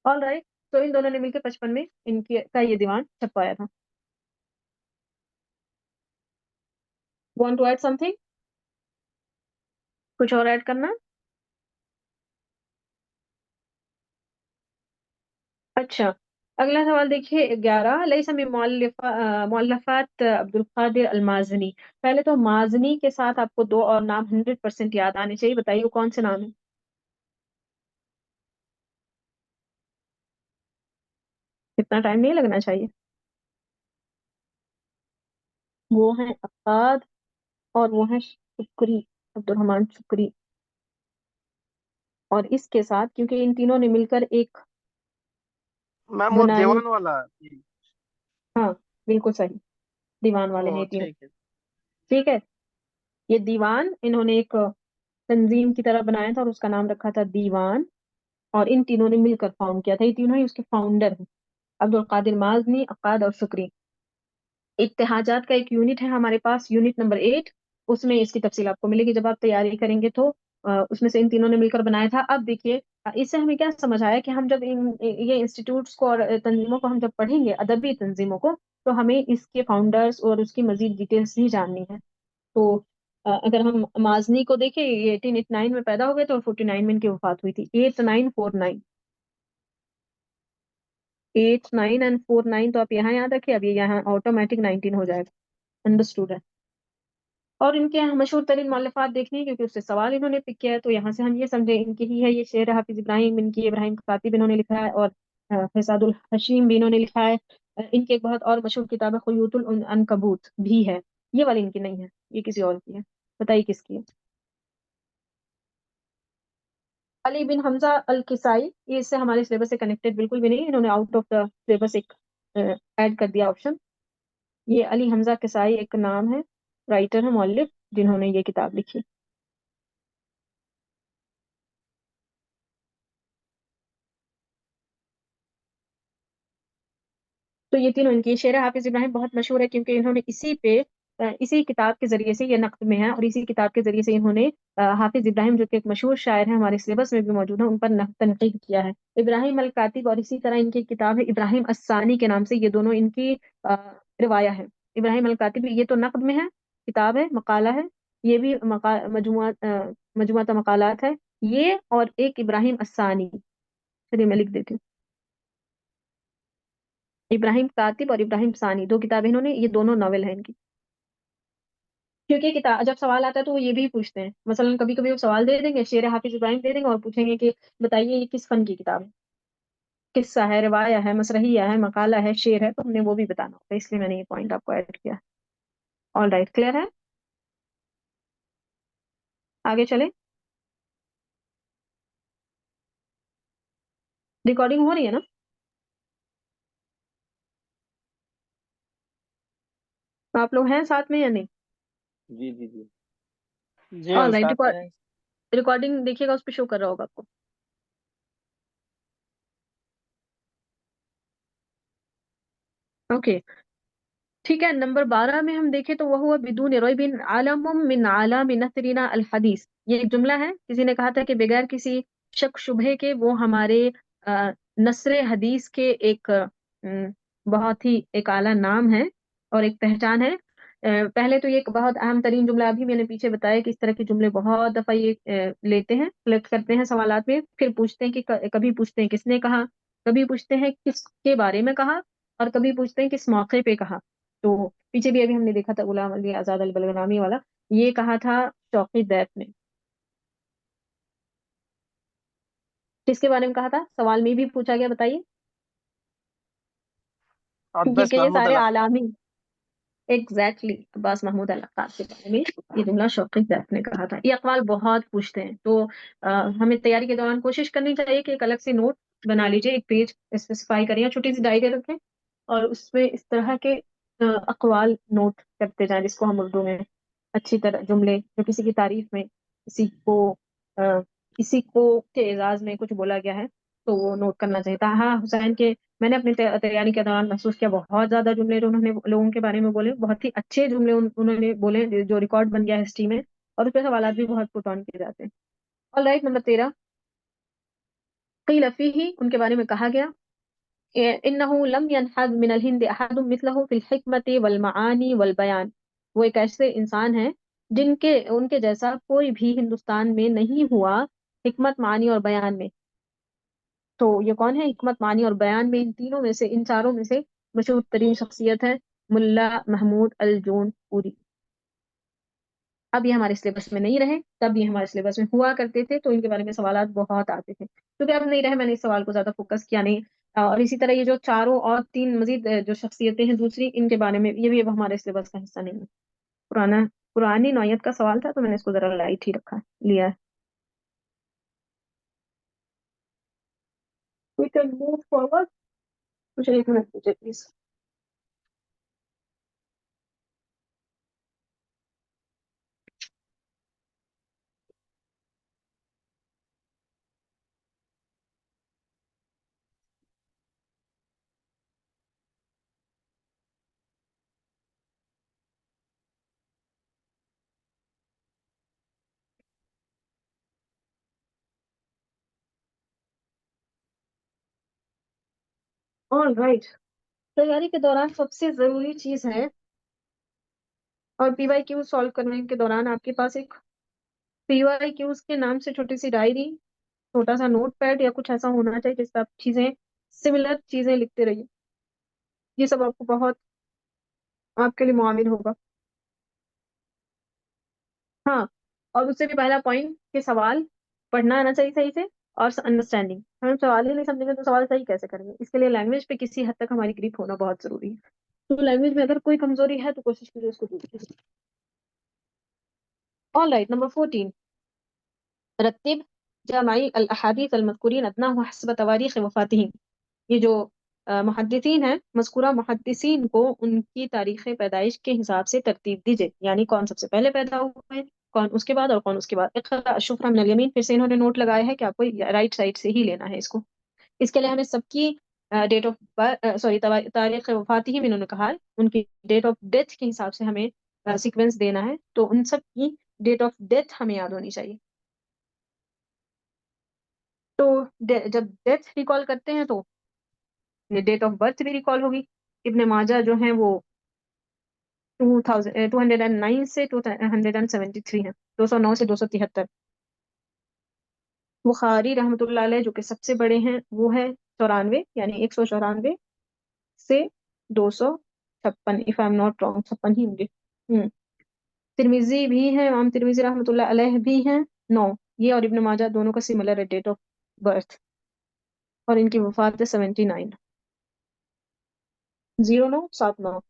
Speaker 1: All right. तो इन दोनों ने मिलकर 55 में इनके का ये दीवान छपवाया था। वांट टू ऐड समथिंग, कुछ और ऐड करना? अच्छा, अगला सवाल देखिए 11, लैसा मिन मुअल्लफात अब्दुल कादिर अल माज़नी। पहले तो माज़नी के साथ आपको दो और नाम 100% याद आने चाहिए, बताइए वो कौन से नाम है। इतना टाइम नहीं लगना चाहिए। वो है अक्काद, और वो है शुक्री, अब्दुल रहमान शुक्री। और इसके साथ क्योंकि इन तीनों ने मिलकर एक
Speaker 2: मैम वो
Speaker 1: बनाई,
Speaker 2: देवान वाला।
Speaker 1: हाँ बिल्कुल सही, दीवान वाले हैं
Speaker 2: ओ
Speaker 1: ये तीनों।
Speaker 2: ठीक है।
Speaker 1: ठीक है, ये दीवान इन्होंने एक तंजीम की तरह बनाया था और उसका नाम रखा था दीवान। और इन तीनों ने मिलकर फाउंड किया था, ये तीनों ही उसके फाउंडर हैं, अब्दुल कादिर माजनी, अक्काद और शुक्री। इत्तेहाजात का एक यूनिट है हमारे पास, यूनिट नंबर 8, उसमें इसकी तफसील आपको मिलेगी जब आप तैयारी करेंगे तो। उसमें से इन तीनों ने मिलकर बनाया था। अब देखिए, इससे हमें क्या समझ आया कि हम जब ये इंस्टीट्यूट्स को और तंजीमों को हम जब पढ़ेंगे, अदबी तंजीमों को, तो हमें इसके फाउंडर्स और उसकी मजीद डिटेल्स भी जाननी है। तो अगर हम माजनी को देखें, ये 1889 में पैदा हो गए थे और 49 में इनकी वफात हुई थी। 8949, 89 एंड 49, तो आप यहाँ याद रखिए, अब ये यहाँ ऑटोमेटिक 19 हो जाएगा। अंडरस्टूड है। और इनके यहाँ मशहूर तरीन मौलफ़ात देखनी है क्योंकि उससे सवाल इन्होंने पिक किया है, तो यहाँ से हम ये समझे इनकी ही है ये शेर, हाफिज इब्राहिम, इनकी इब्राहिम कातिब इन्होंने लिखा है, और फैसादुल हशीम भी इन्होंने लिखा है। इनकी एक बहुत और मशहूर किताब है खुयूतुल अनकबूत भी है, ये वाली इनकी नहीं है, ये किसी और की है। बताइए किसकी है। अली बिन हमजा अल किसाई, ये इससे हमारे सिलेबस से कनेक्टेड बिल्कुल भी नहीं, इन्होंने आउट ऑफ द सिलेबस एक ऐड कर दिया ऑप्शन। ये अली हमजा किसाई एक नाम है, राइटर है, मौलिफ, जिन्होंने ये किताब लिखी। तो ये तीनों इनकी शेर हाफिज इब्राहिम बहुत मशहूर है, क्योंकि इन्होंने इसी पे इसी किताब के जरिए से, ये नक्द में है, और इसी किताब के जरिए से इन्होंने हाफिज इब्राहिम जो कि एक मशहूर शायर है, हमारे सिलेबस में भी मौजूद है, उन पर तनकीद किया है। इब्राहिम अल कातिब, और इसी तरह इनकी किताब है इब्राहिम अस्सानी के नाम से, ये दोनों इनकी अ, रिवाया है। इब्राहिम अल कातिब ये तो नक्द में है, किताब है, मकाला है। ये भी मजमुआ मकालात है। ये और एक इब्राहिम अस्सानी, चलिए मैं लिख देती हूँ। इब्राहिम कातिब और इब्राहिम सानी, दो किताबें इन्होंने, ये दोनों नॉवेल है इनकी। क्योंकि किताब जब सवाल आता है तो वो ये भी पूछते हैं, मसलन कभी कभी वो सवाल दे देंगे, शेर हाफिज इब्राहिम दे देंगे और पूछेंगे कि बताइए ये किस फन की किताब है, किस्सा है, रिवाया है, मसरहिया है, मकाला है, शेर है, तो हमने वो भी बताना होता है, इसलिए मैंने ये पॉइंट आपको ऐड किया। ऑल राइट, क्लियर है? आगे चले। रिकॉर्डिंग हो रही है ना? आप लोग हैं साथ में या नहीं?
Speaker 2: जी जी जी। जी
Speaker 1: ऑल
Speaker 2: हम
Speaker 1: राइट,
Speaker 2: साथ में हैं।
Speaker 1: रिकॉर्डिंग देखिएगा, उस पर शो कर रहा होगा आपको। ओके, ठीक है। नंबर 12 में हम देखें तो वह हुआ बिदून रैबिन आलम मिन आलाम नसरिना अल हदीस। ये एक जुमला है, किसी ने कहा था कि बगैर किसी शक शुबहे के वो हमारे नसर हदीस के एक बहुत ही एक आला नाम है और एक पहचान है। पहले तो ये एक बहुत अहम तरीन जुमला, अभी मैंने पीछे बताया कि इस तरह के जुमले बहुत दफा ये लेते हैं, सेलेक्ट करते हैं सवालात में, फिर पूछते हैं कि कभी पूछते हैं किसने कहा, कभी पूछते हैं किसके बारे में कहा, और कभी पूछते हैं किस मौके पे कहा। तो पीछे भी अभी हमने देखा था गुलाम अली आजाद अल बलगरामी वाला, ये कहा था शौकी दैत ने। किसके बारे में कहा था, सवाल में भी पूछा गया, बताइए।
Speaker 2: अब्बास
Speaker 1: क्योंकि ये
Speaker 2: महमूद
Speaker 1: सारे
Speaker 2: अल्लाह खान।
Speaker 1: आलामी, एग्जैक्टली अब्बास महमूद अल्लाह के बारे में ये जुमला शौकी दैत ने कहा था। ये अकवाल बहुत पूछते हैं, तो हमें तैयारी के दौरान कोशिश करनी चाहिए कि एक अलग से नोट बना लीजिए, एक पेज स्पेसिफाई करिए, छोटी सी डायरी रखें, और उसमें इस तरह के अकवाल नोट करते जाएं, जिसको हम उर्दू में अच्छी तरह, जुमले जो किसी की तारीफ में, अ, किसी को के एजाज में कुछ बोला गया है, तो वो नोट करना चाहिए था। हाँ हुसैन के, मैंने अपनी तैयारी के दौरान महसूस किया, बहुत ज्यादा जुमले जो उन्होंने लोगों के बारे में बोले, बहुत ही अच्छे जुमले उन्होंने बोले, जो रिकॉर्ड बन गया हिस्ट्री में, और उस पर सवाल भी बहुत पुट ऑन किए जाते हैं। ऑल राइट, नंबर 13, क़ील फ़ीही, उनके बारे में कहा गया, इन्नहु लम यनहद मिनल हिंद अहदुम मिस्लहु फिल हिकमति वल मआनी वल बयान। वो एक ऐसे इंसान हैं जिनके उनके जैसा कोई भी हिंदुस्तान में नहीं हुआ, हिकमत, मानी और बयान में। तो ये कौन है, हिकमत, मानी और बयान में, इन तीनों में से, इन चारों में से मशहूर तरीन शख्सियत है मुल्ला महमूद अल जौनपुरी। अब ये हमारे सिलेबस में नहीं रहे, तब ये हमारे सिलेबस में हुआ करते थे, तो इनके बारे में सवाल बहुत आते थे, क्योंकि अब नहीं रहे, मैंने इस सवाल को ज्यादा फोकस किया नहीं। और इसी तरह ये जो चारों और तीन मजीद जो शख्सियतें हैं दूसरी, इनके बारे में ये भी अब हमारे सिलेबस का हिस्सा नहीं है। पुरानी नौयत का सवाल था, तो मैंने इसको जरा लाइट ही रखा लिया है। We can move forward. मुझे एक मिनट दीजिए प्लीज। ऑल राइट, तैयारी के दौरान सबसे जरूरी चीज है, और पीवाई क्यू सॉल्व करने के दौरान आपके पास एक पीवाई क्यूज के नाम से छोटी सी डायरी, छोटा सा नोट पैड या कुछ ऐसा होना चाहिए जिससे आप चीजें, सिमिलर चीजें लिखते रहिए। ये सब आपको बहुत, आपके लिए मुआविन होगा। हाँ, और उससे भी पहला पॉइंट कि सवाल पढ़ना आना चाहिए सही से, और अंडरस्टैंडिंग। हम सवाल ही नहीं समझेंगे तो सवाल सही कैसे करेंगे? इसके लिए लैंग्वेज पे किसी हद तक हमारी ग्रिप होना बहुत जरूरी है। तो लैंग्वेज में अगर कोई कमजोरी है तो कोशिश कीजिए उसको दूर कीजिए। ऑल राइट, नंबर 14, रत्तिब जमाई अल अहादीस अल मज़कूरीन अदनाहु हस्ब तवारीख वफ़ातिहिम। ये जो मुहद्दिसीन हैं, मज़कूरा मुहद्दिसीन को उनकी तारीख पैदाइश के हिसाब से तरतीब दीजिए, यानी कौन सबसे पहले पैदा हुए, कौन उसके बाद, और कौन उसके बाद। इक़रा शुफ़रा मिनल यमीन, फिर से इन्होंने नोट लगाया है कि आपको राइट साइड से ही लेना है इसको। इसके लिए हमें सबकी डेट ऑफ सॉरी तारीख वफात ही में इन्होंने कहा है, उनकी डेट ऑफ डेथ के हिसाब से हमें सीक्वेंस देना है, तो उन सब की डेट ऑफ डेथ हमें याद होनी चाहिए। तो जब डेथ रिकॉल करते हैं तो डेट ऑफ बर्थ भी रिकॉल होगी। इब्ने माजा जो है वो 209 से 273 है, 209 से 273। बुखारी रहमतुल्लाह अलैह जो कि सबसे बड़े हैं वो है 94, यानी 194 से 256, if I am not wrong, 56 ही होंगे। तिरमिजी भी है, इमाम तिरमिजी रहमतुल्लाह अलैह भी हैं 9। ये और इब्न माजा दोनों का सिमिलर है डेट ऑफ बर्थ, और इनकी वफात है 79, 0979।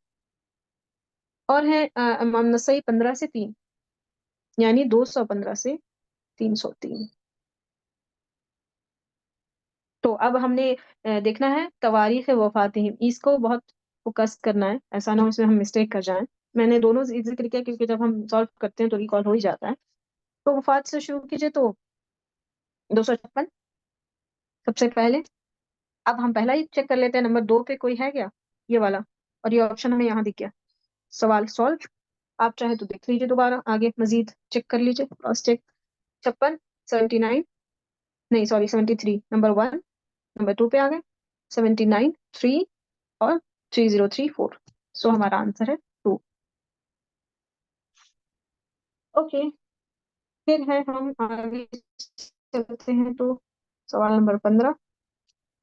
Speaker 1: और है इमाम नसई 15 से 3, यानी 215 से 303। तो अब हमने देखना है तवारीख वफातिहिम, इसको बहुत फोकस करना है, ऐसा ना हो इसमें हम मिस्टेक कर जाएं। मैंने दोनों जिक्र किया क्योंकि जब हम सॉल्व करते हैं तो रिकॉल हो ही जाता है। तो वफात से शुरू कीजिए, तो 256 सबसे पहले। अब हम पहला ही चेक कर लेते हैं, नंबर 2 पे कोई है क्या, ये वाला, और ये ऑप्शन हमें यहाँ दिख गया। सवाल सॉल्व। आप चाहे तो देख लीजिए दोबारा, आगे मजीद चेक कर लीजिए, क्रॉस चेक। 56, 79, नहीं सॉरी 73 नंबर 1, नंबर 2 पे आ गए, 79, 3 और 3034। सो हमारा आंसर है 2। ओके, फिर है हम आगे चलते हैं तो सवाल नंबर 15।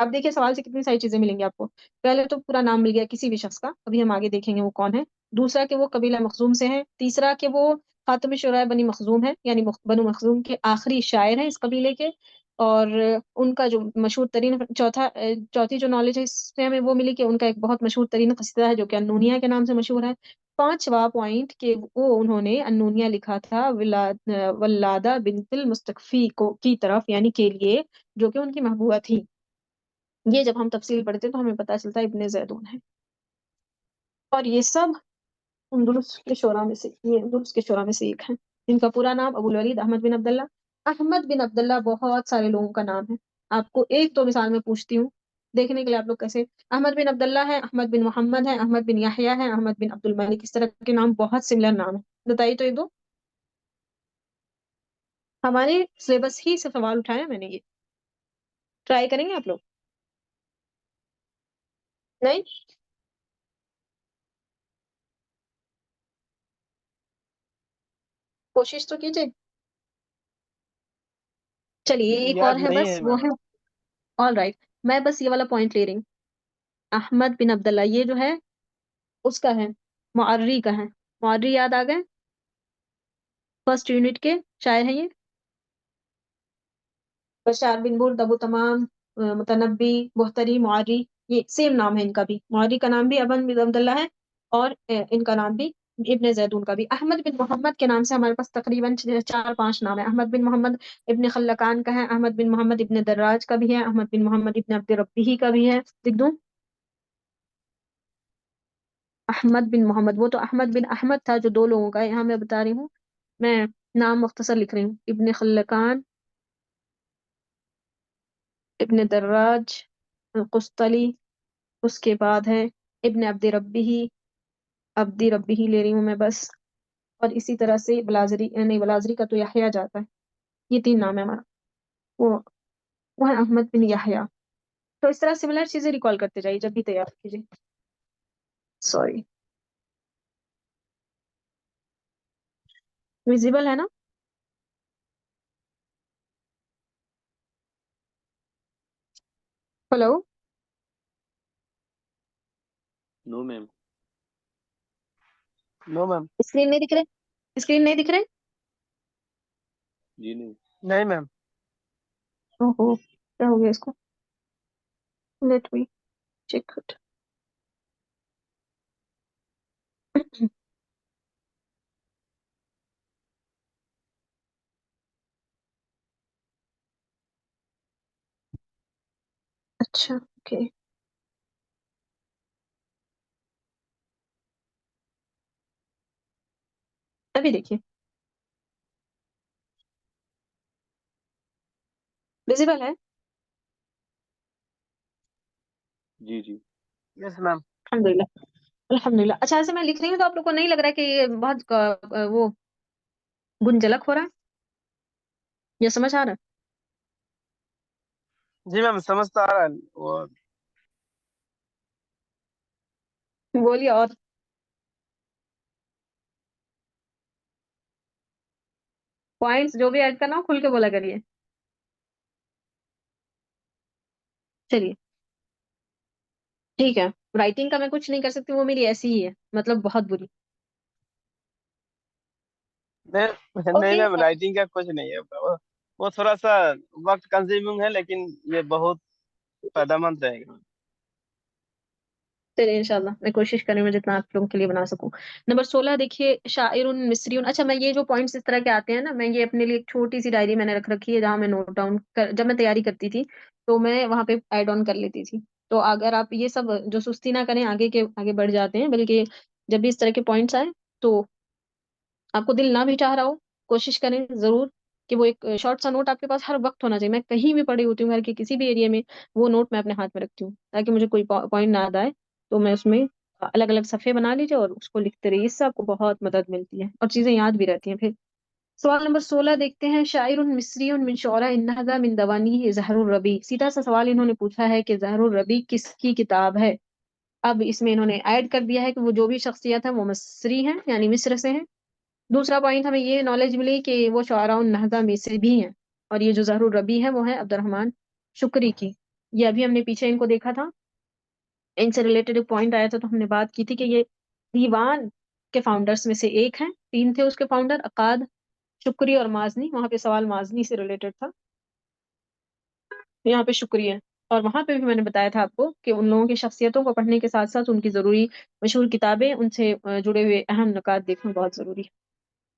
Speaker 1: अब देखिए सवाल से कितनी सारी चीजें मिलेंगी आपको। पहले तो पूरा नाम मिल गया किसी भी शख्स का, अभी हम आगे देखेंगे वो कौन है। दूसरा कि वो कबीला मखजूम से है। तीसरा कि वो खातम शुरा बनी मखजूम है, यानी बनु मखजूम के आखिरी शायर हैं इस कबीले के। और उनका जो मशहूर तरीन चौथी जो नॉलेज है इससे हमें वो मिली कि उनका एक बहुत मशहूर तरीन कसीदा है जो कि अन्नूनिया के नाम से मशहूर है। पांचवा पॉइंट कि वो उन्होंने अन्नूनिया लिखा था वल्लादा बिन्तिल मुस्तकफी को की तरफ, यानी के लिए, जो कि उनकी महबूबा थी। ये जब हम तफसील पढ़ते हैं तो हमें पता चलता है इब्ने जैदून है। और ये सब उनदुलुस के शोरा में से, ये उनदुलुस के शोरा में से एक है। इनका पूरा नाम अबुल वलीद अहमद बिन अब्दुल्ला। अहमद बिन अब्दुल्ला बहुत सारे लोगों का नाम है। आपको एक तो मिसाल में पूछती हूँ, देखने के लिए आप लोग कैसे। अहमद बिन अब्दुल्ला है, अहमद बिन मोहम्मद है, अहमद बिन याहिया है, अहमद बिन अब्दुल मलिक, इस तरह के नाम बहुत सिमिलर नाम है। बताइए तो एक दो। हमारे सिलेबस ही से सवाल उठाया मैंने ये। ट्राई करेंगे आप लोग? नहीं, कोशिश तो कीजिए। चलिए एक और
Speaker 2: याद
Speaker 1: है
Speaker 2: नहीं
Speaker 1: बस,
Speaker 2: है
Speaker 1: वो
Speaker 2: मैम।
Speaker 1: है। ऑल राइट, मैं बस ये वाला पॉइंट ले रही हूँ। अहमद बिन अब्दुल्ला ये जो है उसका है, मुअर्री का है। मुअर्री याद आ गए, फर्स्ट यूनिट के शायर हैं ये। बशार बिन बुर्द, अबू तमाम, मुतनब्बी, मुहतरी, मुअर्री, ये सेम नाम है इनका भी। मुअर्री का नाम भी अबन बिन अब्दुल्ला है, और इनका नाम भी इब्ने जैदून का भी। अहमद बिन मोहम्मद के नाम से हमारे पास तकरीबन 4-5 नाम है। अहमद बिन मोहम्मद इब्ने खल्लकान का है, अहमद बिन मोहम्मद इब्ने दर्राज का भी है, अहमद बिन मोहम्मद इब्ने अब्द रब्बीही का भी है। लिख दूं? अहमद बिन मोहम्मद, वो तो अहमद बिन अहमद था जो 2 लोगों का है, यहाँ मैं बता रही हूँ। मैं नाम मुख्तसर लिख रही हूँ, इब्ने खल्लकान, इब्ने दर्राज, कुस्तली, उसके बाद है इब्ने अब्द रब्बी ही, अब्दी रब्बी ही ले रही हूँ मैं बस। और इसी तरह से बलाजरी, नहीं बलाजरी का तो यहया जाता है। ये 3 नाम है हमारा। वो वो है अहमद बिन यहया। तो इस तरह सिमिलर चीजें रिकॉल करते जाइए जब भी तैयार कीजिए। सॉरी, विजिबल है ना? Hello?
Speaker 2: No ma'am. No ma'am.
Speaker 1: Screen नहीं दिख रहे? स्क्रीन नहीं दिख रहे?
Speaker 2: जी नहीं। नहीं मैम।
Speaker 1: ओहो, क्या हो गया इसको? Let me check it. अच्छा, ओके। अभी देखिए, विजिबल है।
Speaker 3: जी जी।
Speaker 2: Yes ma'am.
Speaker 1: अल्हम्दुलिल्लाह। अल्हम्दुलिल्लाह। अच्छा, ऐसे मैं लिख रही हूँ तो आप लोग को नहीं लग रहा है कि ये बहुत वो गुंजलक हो रहा है? ये समझ आ रहा
Speaker 2: जी मैम, समझ तो आ रहा है वो।
Speaker 1: है? बोलिए और। पॉइंट्स जो भी ऐड करना हो खुल के बोला करिए। चलिए, ठीक है। राइटिंग का मैं कुछ नहीं कर सकती, वो मेरी ऐसी ही है, मतलब बहुत बुरी।
Speaker 2: नहीं नहीं
Speaker 1: ओके।
Speaker 2: मैम, राइटिंग का कुछ नहीं है वो थोड़ा सा वक्त कंज्यूमिंग है, लेकिन ये बहुत फायदेमंद रहेगा।
Speaker 1: चलिए, इंशाल्लाह मैं कोशिश करूँ मैं जितना आप लोगों के लिए बना सकूं। नंबर 16 देखिए, शायरुन मिस्रियुन। अच्छा, मैं ये जो पॉइंट्स इस तरह के आते हैं ना, मैं ये अपने लिए एक छोटी सी डायरी मैंने रख रखी है, जहां मैं नोट डाउन कर, जब मैं तैयारी करती थी तो मैं वहां पे ऐड ऑन कर लेती थी। तो अगर आप ये सब जो सुस्ती ना करें, आगे के आगे बढ़ जाते हैं, बल्कि जब भी इस तरह के पॉइंट्स आए तो आपको दिल ना भी चाह रहा हो, कोशिश करें जरूर कि वो एक शॉर्ट सा नोट आपके पास हर वक्त होना चाहिए। मैं कहीं भी पड़ी होती हूँ घर के किसी भी एरिया में, वो नोट मैं अपने हाथ में रखती हूँ, ताकि मुझे कोई पॉइंट ना याद आए तो मैं उसमें अलग अलग सफ़े बना लीजिए और उसको लिखते रहिए। इससे आपको बहुत मदद मिलती है और चीजें याद भी रहती हैं फिर। सवाल नंबर 16 देखते हैं। शायरुन मिस्रियुन मिन शुअरा इन्नहदा मिन दवानी ज़हरुर रबी। सीधा सा सवाल इन्होंने पूछा है कि ज़हरुर रबी किसकी किताब है। अब इसमें इन्होंने ऐड कर दिया है कि वो जो भी शख्सियत है वो मिस्री हैं, यानी मिस्र से हैं। दूसरा पॉइंट हमें ये नॉलेज मिली कि वो शुअराउन नहदा में से भी हैं। और ये जो ज़हरुर रबी है वो है अब्दुर्रहमान शुक्री की। ये अभी हमने पीछे इनको देखा था, इनसे रिलेटेड एक पॉइंट आया था तो हमने बात की थी कि ये दीवान के फाउंडर्स में से एक हैं। तीन थे उसके फाउंडर, अकाद, शुक्री और माजनी। वहां पे सवाल माजनी से रिलेटेड था, यहाँ पे शुक्री है। और वहां पे भी मैंने बताया था आपको कि उन लोगों की शख्सियतों को पढ़ने के साथ साथ उनकी जरूरी मशहूर किताबें, उनसे जुड़े हुए अहम नुकात देखना बहुत जरूरी है।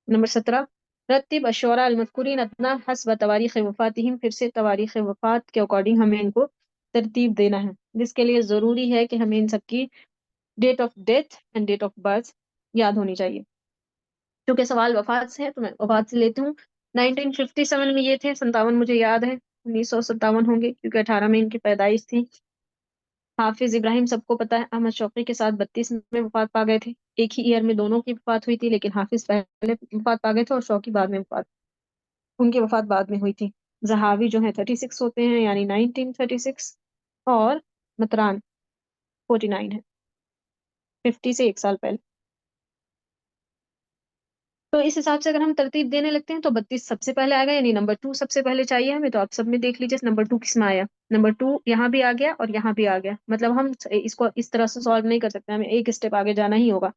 Speaker 1: नंबर 17, रत्तिब अशौरा अलमज़कुरीन अदना हस्ब तवारीख़ वफ़ातिहिम। फिर से तवारीख़ वफ़ात के अकॉर्डिंग हमें इनको तरतीब देना है, जिसके लिए ज़रूरी है कि हमें इन सबकी date of death and date of birth याद होनी चाहिए। क्योंकि सवाल वफ़ात से है तो मैं वफ़ात से लेती हूँ। 1957 में ये थे, 57 मुझे याद है, 1957 होंगे क्योंकि 18 में इनकी पैदाइश थी। हाफिज इब्राहिम सबको पता है, अहमद शौकी के साथ 32 में वफात पा गए थे। एक ही ईयर में दोनों की वफात हुई थी, लेकिन हाफिज पहले वफात पा गए थे और शौकी बाद में वफात, उनकी वफात बाद में हुई थी। जहावी जो है 36 होते हैं, यानी 1936। और मतरान 49 है, 50 से एक साल पहले। तो इस हिसाब से अगर हम तरतीब देने लगते हैं तो 32 सबसे पहले आएगा, यानी नंबर 2 सबसे पहले चाहिए हमें। तो आप सब में देख लीजिए नंबर 2 किस में आया। नंबर 2 यहाँ भी आ गया और यहाँ भी आ गया, मतलब हम इसको इस तरह से सॉल्व नहीं कर सकते, हमें एक स्टेप आगे जाना ही होगा।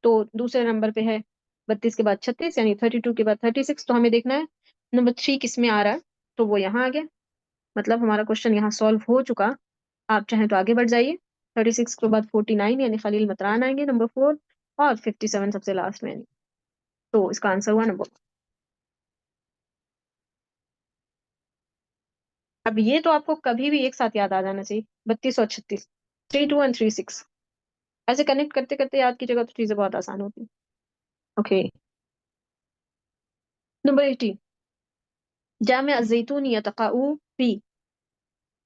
Speaker 1: तो दूसरे नंबर पे है 32 के बाद 36, यानी 32 के बाद 36। तो हमें देखना है नंबर 3 किस में आ रहा है, तो वो यहाँ आ गया। मतलब हमारा क्वेश्चन यहाँ सॉल्व हो चुका। आप चाहें तो आगे बढ़ जाइए। 36 के बाद 49 यानी खलील मतरान आएंगे नंबर 4, और 57 सबसे लास्ट में। तो इसका आंसर हुआ नंबर। अब ये तो आपको कभी भी एक साथ याद आ जाना चाहिए, 32 और 36, 32 एंड 36। ऐसे कनेक्ट करते करते याद कीजिएगा तो चीजें बहुत आसान होती हैं। ओके। नंबर 18, जामिया ज़ैतूनिया तक़ाउ फी।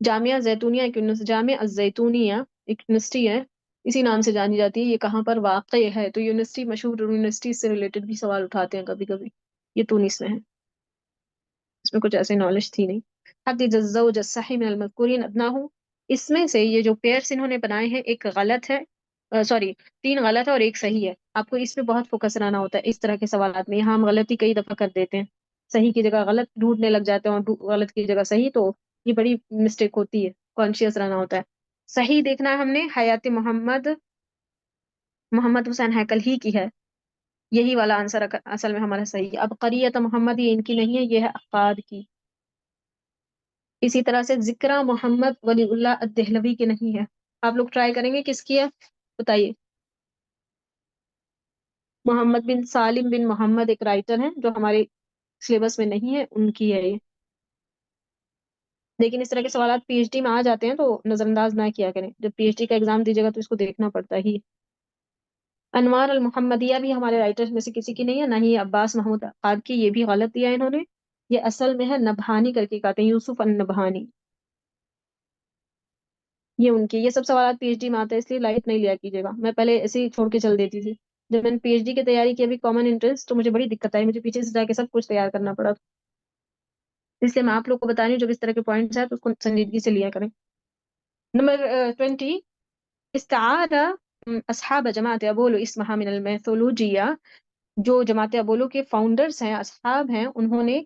Speaker 1: जामिया ज़ैतूनिया एक जामिया ज़ैतूनिया एक यूनिवर्सिटी है, इसी नाम से जानी जाती है। ये कहाँ पर वाक़ है? तो यूनिवर्सिटी, मशहूर यूनिवर्सिटी से रिलेटेड भी सवाल उठाते हैं कभी कभी। ये तुनिस में है, इसमें कुछ ऐसे नॉलेज थी नहीं। हक़ ज़ौज अस्सही मिनल मज़कूरीन अदनाहु। इसमें से ये जो पेयर्स इन्होंने बनाए हैं, एक गलत है, सॉरी, तीन गलत है और एक सही है। आपको इस पे बहुत फोकस रहना होता है इस तरह के सवाल में। यहाँ हम गलती कई दफा कर देते हैं, सही की जगह गलत ढूंढने लग जाते हैं और गलत की जगह सही, तो ये बड़ी मिस्टेक होती है, कॉन्शियस रहना होता है। सही देखना है हमने, हयात मोहम्मद, मोहम्मद हुसैन हैकल ही की है। यही वाला आंसर असल में हमारा सही है। अब करियत मोहम्मद ये इनकी नहीं है, ये है अक्काद की। इसी तरह से जिक्रा मोहम्मद वलीउल्लाह अद-देहलवी की नहीं है। आप लोग ट्राई करेंगे किसकी है, बताइए। मोहम्मद बिन सालिम बिन मोहम्मद एक राइटर हैं जो हमारे सिलेबस में नहीं है, उनकी है ये। लेकिन इस तरह के सवाल पीएचडी में आ जाते हैं तो नजरअंदाज ना किया करें। जब पीएचडी का एग्जाम दीजिएगा तो इसको देखना पड़ता ही है। अनवार अल मोहम्मदिया भी हमारे राइटर्स में से किसी की नहीं है, ना ही अब्बास महमूद अक्काद की, ये भी गलत दिया इन्होंने। ये असल में है नबहानी करके कहते हैं, यूसुफ अन नबहानी, ये उनके। ये सब सवाल पीएचडी में आते हैं, इसलिए लाइट नहीं लिया कीजिएगा। मैं पहले ऐसे ही छोड़ के चल देती थी। जब मैंने पीएचडी की तैयारी की अभी कॉमन एंट्रेंस, तो मुझे बड़ी दिक्कत आई, मुझे पीछे से जाके सब कुछ तैयार करना पड़ा। इसलिए मैं आप लोग को बता रही हूँ, जब इस तरह के पॉइंट्स हैं तो उसको संजीदगी से लिया करें। नंबर 20, इस्तारा असहाब जमात अबोलो इस्महा मिनल मैथोलॉजिया। जो जमात अबोलो के फाउंडर्स हैं, असहाब हैं, उन्होंने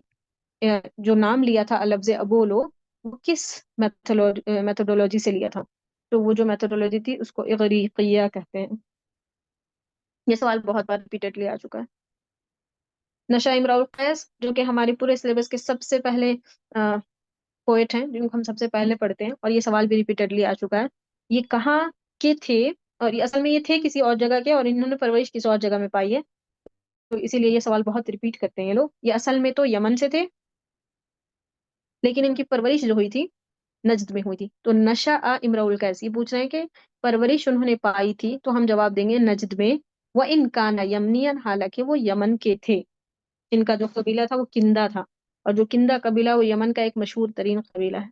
Speaker 1: जो नाम लिया था लफ्ज अबोलो, वो किस मेथोडोलॉजी से लिया था? तो वो जो मेथोडोलॉजी थी उसको इगरिकिया कहते हैं। ये सवाल बहुत बार रिपीटेडली आ चुका है। नशा इमराउल कैस, जो कि हमारे पूरे सिलेबस के सबसे पहले पोएट हैं, जिनको हम सबसे पहले पढ़ते हैं, और ये सवाल भी रिपीटेडली आ चुका है। ये कहाँ के थे? और ये असल में ये थे किसी और जगह के, और इन्होंने परवरिश किसी और जगह में पाई है, तो इसीलिए ये सवाल बहुत रिपीट करते हैं ये लोग। ये असल में तो यमन से थे, लेकिन इनकी परवरिश जो हुई थी नजद में हुई थी। तो नशा इमराउल कैस, ये पूछ रहे हैं कि परवरिश उन्होंने पाई थी, तो हम जवाब देंगे नजद में। व इनकाना यमनियन, हालांकि वो यमन के थे। इनका जो कबीला था वो किंदा था, और जो किंदा कबीला वो यमन का एक मशहूर तरीन कबीला है।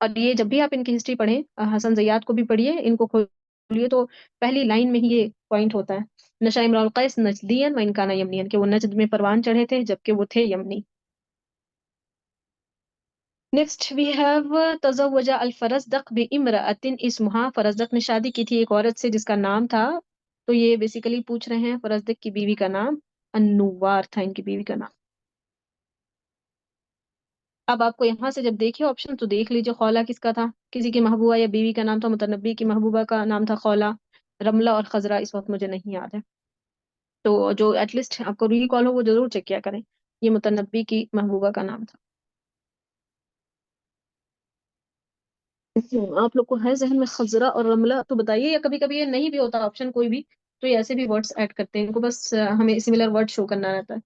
Speaker 1: और ये जब भी आप इनकी हिस्ट्री पढ़ें, हसन जयाद को भी पढ़िए, इनको खोलिए, तो पहली लाइन में ही ये पॉइंट होता है, नशा इमराउल कैस नजदियन व इनकाना यमनियन, कि वो नजद में परवान चढ़े थे जबकि वो थे यमनी। नेक्स्ट वी हैव तज़व्वजा अल फरज़दक बि इम्रअतिन इस्मुहा, फरज़दक ने शादी की थी एक औरत से जिसका नाम था, तो ये बेसिकली पूछ रहे हैं फरज़दक की बीवी का नाम अन्नुवार था, इनकी बीवी का नाम। अब आपको यहाँ से जब देखिए ऑप्शन, तो देख लीजिए खौला किसका था, किसी की महबूबा या बीवी का नाम था, मुतनब्बी की महबूबा का नाम था खौला। रमला और खजरा इस वक्त मुझे नहीं याद है, तो जो एटलीस्ट आपको रिकॉल हो वो जरूर चेक किया करें। ये मुतनब्बी की महबूबा का नाम था। आप लोग को है जहन में खजरा और रमला, तो बताइए, या कभी कभी ये नहीं भी होता ऑप्शन कोई भी, तो ये ऐसे भी वर्ड्स ऐड करते हैं, इनको बस हमें सिमिलर वर्ड शो करना रहता है।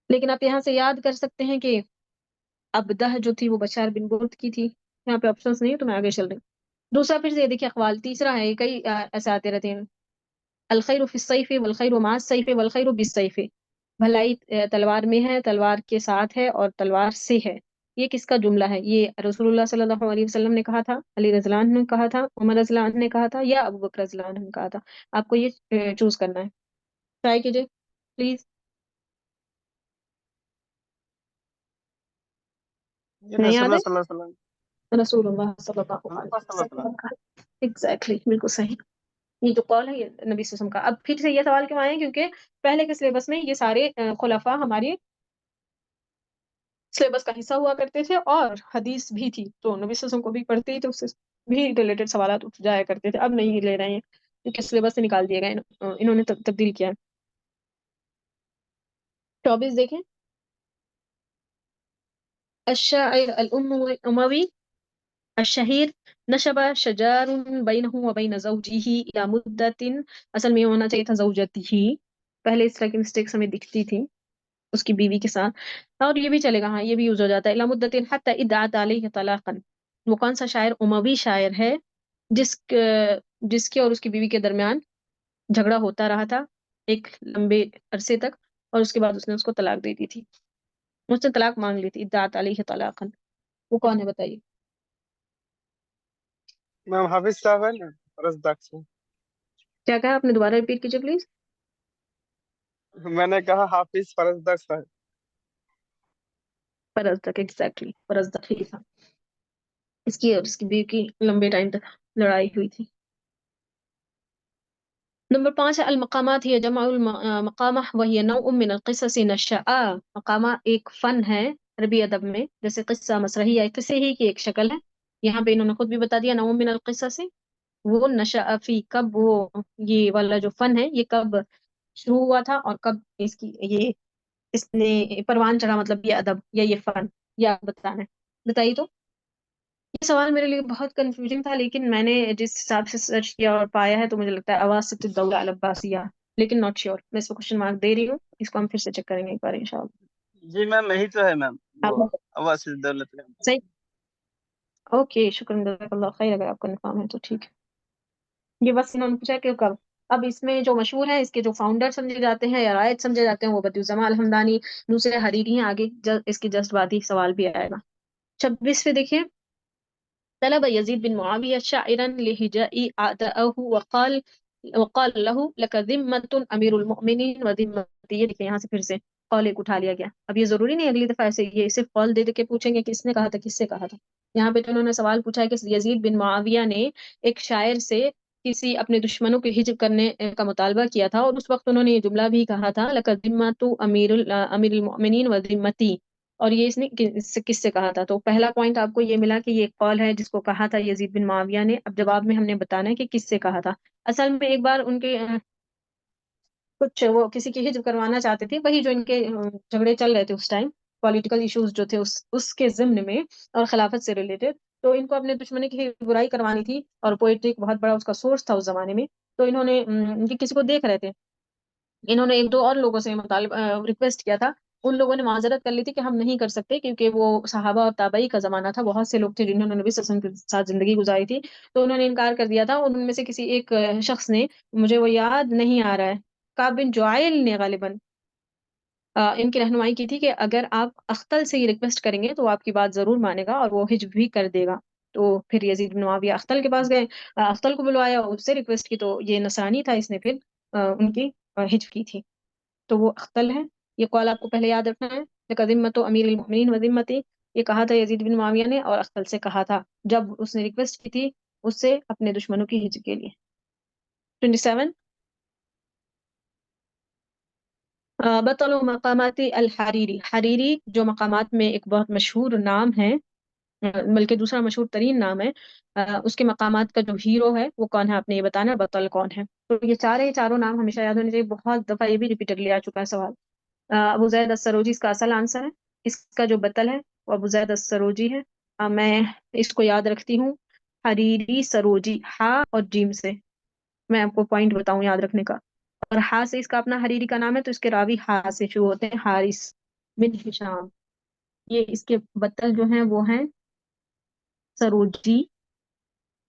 Speaker 1: लेकिन आप यहाँ से याद कर सकते हैं कि अबदह जो थी वो बशार बिन बुर्द की थी। यहाँ पे ऑप्शंस नहीं है, तो मैं आगे चल रही हूँ। दूसरा फिर से ये देखिए अखवाल, तीसरा है, कई ऐसे आते रहते हैं, अल खैरु फिस सैफि वल खैरु मास सैफि वल खैरु बिस सैफि। भलाई तलवार में है, तलवार के साथ है, और तलवार से है। ये किसका जुमला है? ये रसूलुल्लाह सल्लल्लाहु अलैहि वसल्लम ने कहा था, अली रज़ियल्लाहु अन्हु ने कहा था, उमर रज़ियल्लाहु अन्हु ने कहा था, या अबू बकर रज़ियल्लाहु अन्हु ने कहा था? आपको ये चूज करना है, ट्राई कीजिए प्लीज।
Speaker 2: ये
Speaker 1: नहीं याद
Speaker 2: रसूलुल्लाह
Speaker 1: है?
Speaker 2: सल्लल्लाहु अलैहि वसल्लम।
Speaker 1: रसूलुल्लाह सल्लल्लाहु
Speaker 2: हाँ,
Speaker 1: अलैहि
Speaker 2: सल्लल्लाहु अलैहि
Speaker 1: वसल्लम का, एग्जैक्टली, बिल्कुल सही। ये जो कॉल है ये नबी वसल्लम का। अब फिर से ये सवाल क्यों आए हैं? क्योंकि पहले के सिलेबस में ये सारे खुलफा हमारे सिलेबस का हिस्सा हुआ करते थे, और हदीस भी थी, तो नबी सल्लल्लाहु अलैहि वसल्लम को भी पढ़ते ही, तो उससे भी रिलेटेड सवाल उठ जाया करते थे। अब नहीं ले रहे हैं, क्योंकि सिलेबस से निकाल दिए गए, इन्होंने तब्दील किया है। 24 देखें, अश्शाइर अल उमवी अशहीर, नशबा शजारुन बैनहु व बैन ज़ौजिही इला मुद्दतिन। असल में ये होना चाहिए था ज़ौजतिही, पहले इस तरह की मिस्टेक्स हमें दिखती थी, उसकी बीवी के साथ। और ये भी चलेगा, हाँ, ये भी यूज हो जाता है, इला मुद्दतिन हत्ता इद्दात अलैहि तलाक़न। वो कौन सा शायर? उमवी शायर है, जिसके और उसकी बीवी के दरमियान झगड़ा होता रहा था एक लंबे अरसे तक, और उसके बाद उसने उसको तलाक दे दी थी, उसने तलाक मांग ली थी, इद्दात अलैहि तलाक़न। वो कौन है बताइए?
Speaker 2: मैम हाफिज साहब है ना, रजदाक से।
Speaker 1: क्या कहा आपने? दोबारा रिपीट कीजिए प्लीज।
Speaker 2: मैंने कहा हाफिज फरजदक साहब।
Speaker 1: फरजदक, एग्जैक्टली, फरजदक ही था। इसकी और इसकी बीवी की लंबे टाइम तक लड़ाई हुई थी। नंबर 5 है अल मकामात, हिय जमाउल मकामा वहिय नौ मिन अल क़िसस नशअ। मकामा एक फन है अरबी अदब में, जैसे किस्सा मसरही या किस्से ही की एक शक्ल है। यहाँ पे इन्होंने खुद भी बता दिया, नौ मिन अल क़िसस, वो नशअ फी, कब वो ये वाला जो फन है ये कब शुरू हुआ था, और कब इसकी ये इसने परवान चढ़ा, मतलब ये अदब या ये फन, ये आप बताना है। बताइए तो। ये सवाल मेरे लिए बहुत कंफ्यूजिंग था, लेकिन मैंने जिस हिसाब से सर्च किया और पाया है, तो मुझे लगता है अवासित दौला अल अब्बासिया, लेकिन नॉट श्योर, मैं इसको क्वेश्चन मार्क दे रही हूँ, इसको हम फिर से चेक करेंगे एक बार इंशाल्लाह।
Speaker 2: जी मैम, यही तो है मैम, वो
Speaker 1: आपने
Speaker 2: अवासिल दौलत का।
Speaker 1: सही, ओके, शुक्रिया, जज़ाकल्लाह खैर, अगर आपको कंफर्म है तो ठीक है। ये बस इन्होंने पूछा कि कब। अब इसमें जो मशहूर है, इसके जो फाउंडर समझे जाते हैं या रायत समझे जाते हैं, वो बदिउज़्ज़मा अल-हमदानी, दूसरे हरीरी हैं। आगे इसकी जस्ट बाद ही सवाल भी आएगा। 26 पे देखिए, तलब यजीद बिन मुआविया शाइरन लिहिजाई आदअहु वक़ाल लहू लका ज़िम्मतुन अमीरुल मुमिनीन व ज़िम्मती। ये देखिए, यहाँ से फिर से कौल एक उठा लिया गया। अब ये जरूरी नहीं अगली दफा ऐसे ये सिर्फ कौल दे दे के पूछेंगे किसने कहा था, किससे कहा था। यहाँ पे तो उन्होंने सवाल पूछा है कि यजीद बिन मुआविया ने एक शायर से किसी अपने दुश्मनों के हिज्र करने का मुतालबा किया था, और उस वक्त उन्होंने ये जुमला भी कहा था, लका ज़िम्मतु अमीरुल मुमिनीन व ज़िम्मती। और ये इसने किससे किससे कहा था। तो पहला पॉइंट आपको ये मिला कि ये एक कौल है जिसको कहा था यजीद बिन मुआविया ने। अब जवाब में हमने बताना है कि किससे कहा था। असल में एक बार उनके कुछ वो किसी की हिज्र करवाना चाहते थे, वही जो इनके झगड़े चल रहे थे उस टाइम, पॉलिटिकल इश्यूज जो थे उसके जिम्न में, और खिलाफत से रिलेटेड। तो इनको अपने दुश्मनी की बुराई करवानी थी, और पोइट्री एक बहुत बड़ा उसका सोर्स था उस जमाने में। तो इन्होंने इनके किसी को देख रहे थे, इन्होंने एक दो और लोगों से मुतालिब रिक्वेस्ट किया था। उन लोगों ने माजरत कर ली थी कि हम नहीं कर सकते, क्योंकि वो सहाबा और ताबई का जमाना था, बहुत से लोग थे जिन्होंने नबी सल्लल्लाहु अलैहि वसल्लम के साथ जिंदगी गुजारी थी। तो उन्होंने इनकार कर दिया था। उनमें से किसी एक शख्स ने, मुझे वो याद नहीं आ रहा है, काब बिन जुआइल ने गालिबन इनकी रहनुमाई की थी कि अगर आप अख्तल से ये रिक्वेस्ट करेंगे तो वो आपकी बात जरूर मानेगा और वो हिज्र भी कर देगा। तो फिर यजीद बिन मुआविया अख्तल के पास गए, अख्तल को बुलवाया, उससे रिक्वेस्ट की, तो ये नसरानी था, इसने फिर उनकी हिज्र की थी। तो वो अख्तल है। ये कौल आपको पहले याद रखना है। ज़िम्मतो अमीरुल मोमिनीन व ज़िम्मती, ये कहा था यजीद बिन मुआविया ने, और अख्तल से कहा था जब उसने रिक्वेस्ट की थी उससे अपने दुश्मनों की हिज्र के लिए। 27, बतलो मकामाती अल हरीरी। हरीरी जो मकामात में एक बहुत मशहूर नाम है, बल्कि दूसरा मशहूर तरीन नाम है, उसके मकामात का जो हीरो है वो कौन है, आपने ये बताना है, बतल कौन है। तो ये चारों नाम हमेशा याद होने चाहिए, बहुत दफा ये भी रिपीटेडली आ चुका है सवाल। अबू जैद अस्सरोजी इसका असल आंसर है। इसका जो बतल है वो अबू जैद अस्सरोजी है। मैं इसको याद रखती हूँ, हरीरी सरोजी, हा और जीम से। मैं आपको पॉइंट बताऊं याद रखने का। और हा से इसका अपना हरीरी का नाम है, तो इसके रावी हा से शुरू होते हैं, हारिस बिन हिशाम। ये इसके बतल जो हैं वो हैं सरोजी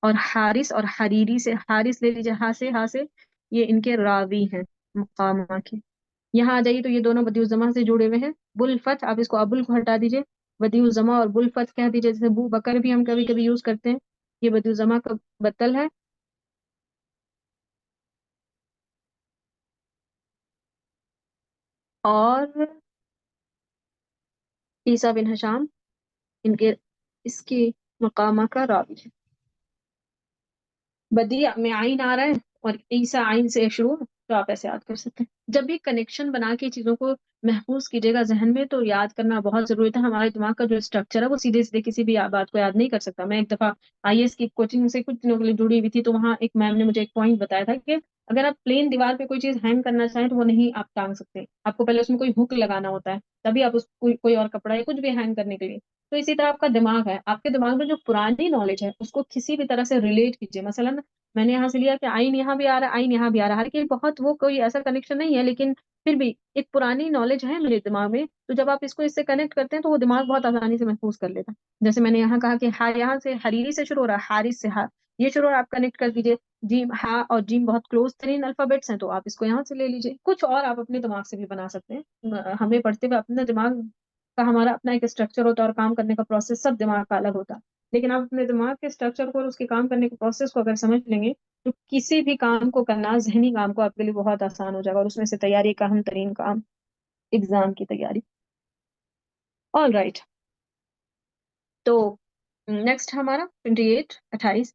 Speaker 1: और हारिस, और हरीरी से हारिस ले लीजिए, हा से ये इनके रावी हैं मकामा के। यहाँ आ जाइए तो ये दोनों बदियुज्जमा से जुड़े हुए हैं। बुलफत, आप इसको अबुल को हटा दीजिए, बदियुज्जमा और बुलफत कह दीजिए, जैसे बू बकर भी हम कभी कभी यूज करते हैं। ये बदियुज्जमा का बतल है। और ईसा बिन हशाम इनके इसकी मकामा का रावी है। बदिया में आइन आ रहा है और ईसा आइन से शुरू है, तो आप ऐसे याद कर सकते हैं। जब भी कनेक्शन बना के चीजों को महफूज कीजिएगा जहन में, तो याद करना बहुत जरूरी था। हमारे दिमाग का जो स्ट्रक्चर है वो सीधे सीधे किसी भी बात को याद नहीं कर सकता। मैं एक दफा आईएएस की कोचिंग से कुछ दिनों के लिए जुड़ी हुई थी, तो वहाँ एक मैम ने मुझे एक पॉइंट बताया था कि अगर आप प्लेन दीवार पे कोई चीज हैंग करना चाहें तो वो नहीं आप टांग सकते, आपको पहले उसमें कोई हुक लगाना होता है, तभी आप उस कोई और कपड़ा या कुछ भी हैंग करने के लिए। तो इसी तरह आपका दिमाग है, आपके दिमाग में जो पुरानी नॉलेज है उसको किसी भी तरह से रिलेट कीजिए। मसलन मैंने यहाँ से लिया कि आइन यहाँ भी आ रहा है, आइन यहाँ भी आ रहा है, हालांकि बहुत वो कोई ऐसा कनेक्शन नहीं है, लेकिन फिर भी एक पुरानी नॉलेज है मेरे दिमाग में, तो जब आप इसको इससे कनेक्ट करते हैं तो वो दिमाग बहुत आसानी से महफूज कर लेता है। जैसे मैंने यहाँ कहा कि हा, यहाँ से हरीरी से शुरू हो रहा है, हारिस से हा, ये शुरू हो रहा है, आप कनेक्ट कर दीजिए। जीम, हा और जीम बहुत क्लोज तरीन अल्फाबेट्स हैं, तो आप इसको यहाँ से ले लीजिए। कुछ और आप अपने दिमाग से भी बना सकते हैं। हमें पढ़ते हुए अपना दिमाग का, हमारा अपना एक स्ट्रक्चर होता है और काम करने का प्रोसेस सब दिमाग का अलग होता है। लेकिन आप अपने दिमाग के स्ट्रक्चर को और उसके काम करने के प्रोसेस को अगर समझ लेंगे, तो किसी भी काम को करना, जहनी काम को आपके लिए बहुत आसान हो जाएगा, और उसमें से तैयारी का अहम तरीन काम एग्जाम की तैयारी। All right. तो नेक्स्ट हमारा 28, 28,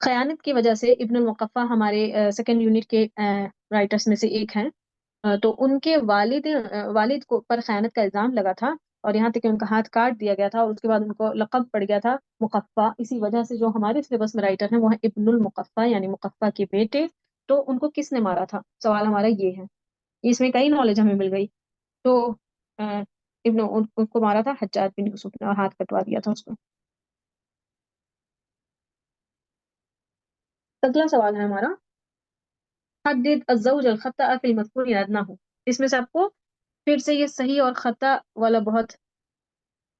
Speaker 1: खयानत की वजह से इब्नुल मुकफ्फा हमारे सेकंड यूनिट के राइटर्स में से एक हैं। तो उनके वालिद को पर खयानत का इल्जाम लगा था, और यहाँ तक कि उनका हाथ काट दिया गया था, और उसके बाद उनको लक़ब पड़ गया था मुकफ्फा। इसी वजह से जो हमारे सिलेबस में राइटर हैं वो है इब्नुल मुकफ्फा, यानी मुकफ्फा के बेटे। तो उनको किसने मारा था, सवाल हमारा ये है। इसमें कई नॉलेज हमें मिल गई। तो उनको मारा था हज्जाज बिन यूसुफ ने, और हाथ कटवा दिया था उसको। अगला सवाल है हमारा हद्दिद अज़्ज़ौज अल खता फिल मज़कूर अदनाहु। इसमें से आपको फिर से ये सही और खता वाला बहुत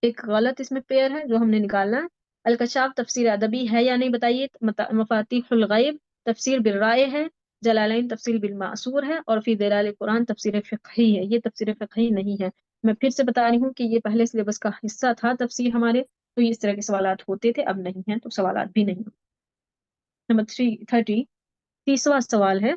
Speaker 1: एक गलत इसमें पेयर है जो हमने निकालना है। अल-कशाफ तफसीर अदबी है या नहीं बताइए। मफातिहुल गैब तफसीर बिल राय है। जलालैन तफसीर बिल मासूर है। और फी दिलाल कुरान तफसीर फ़िक़ही है। ये तफसीर फ़िक़ही नहीं है। मैं फिर से बता रही हूँ कि ये पहले सिलेबस का हिस्सा था तफसीर हमारे, तो इस तरह के सवालात होते थे, अब नहीं है, तो सवालात भी नहीं। नंबर 330, तीसवा सवाल है,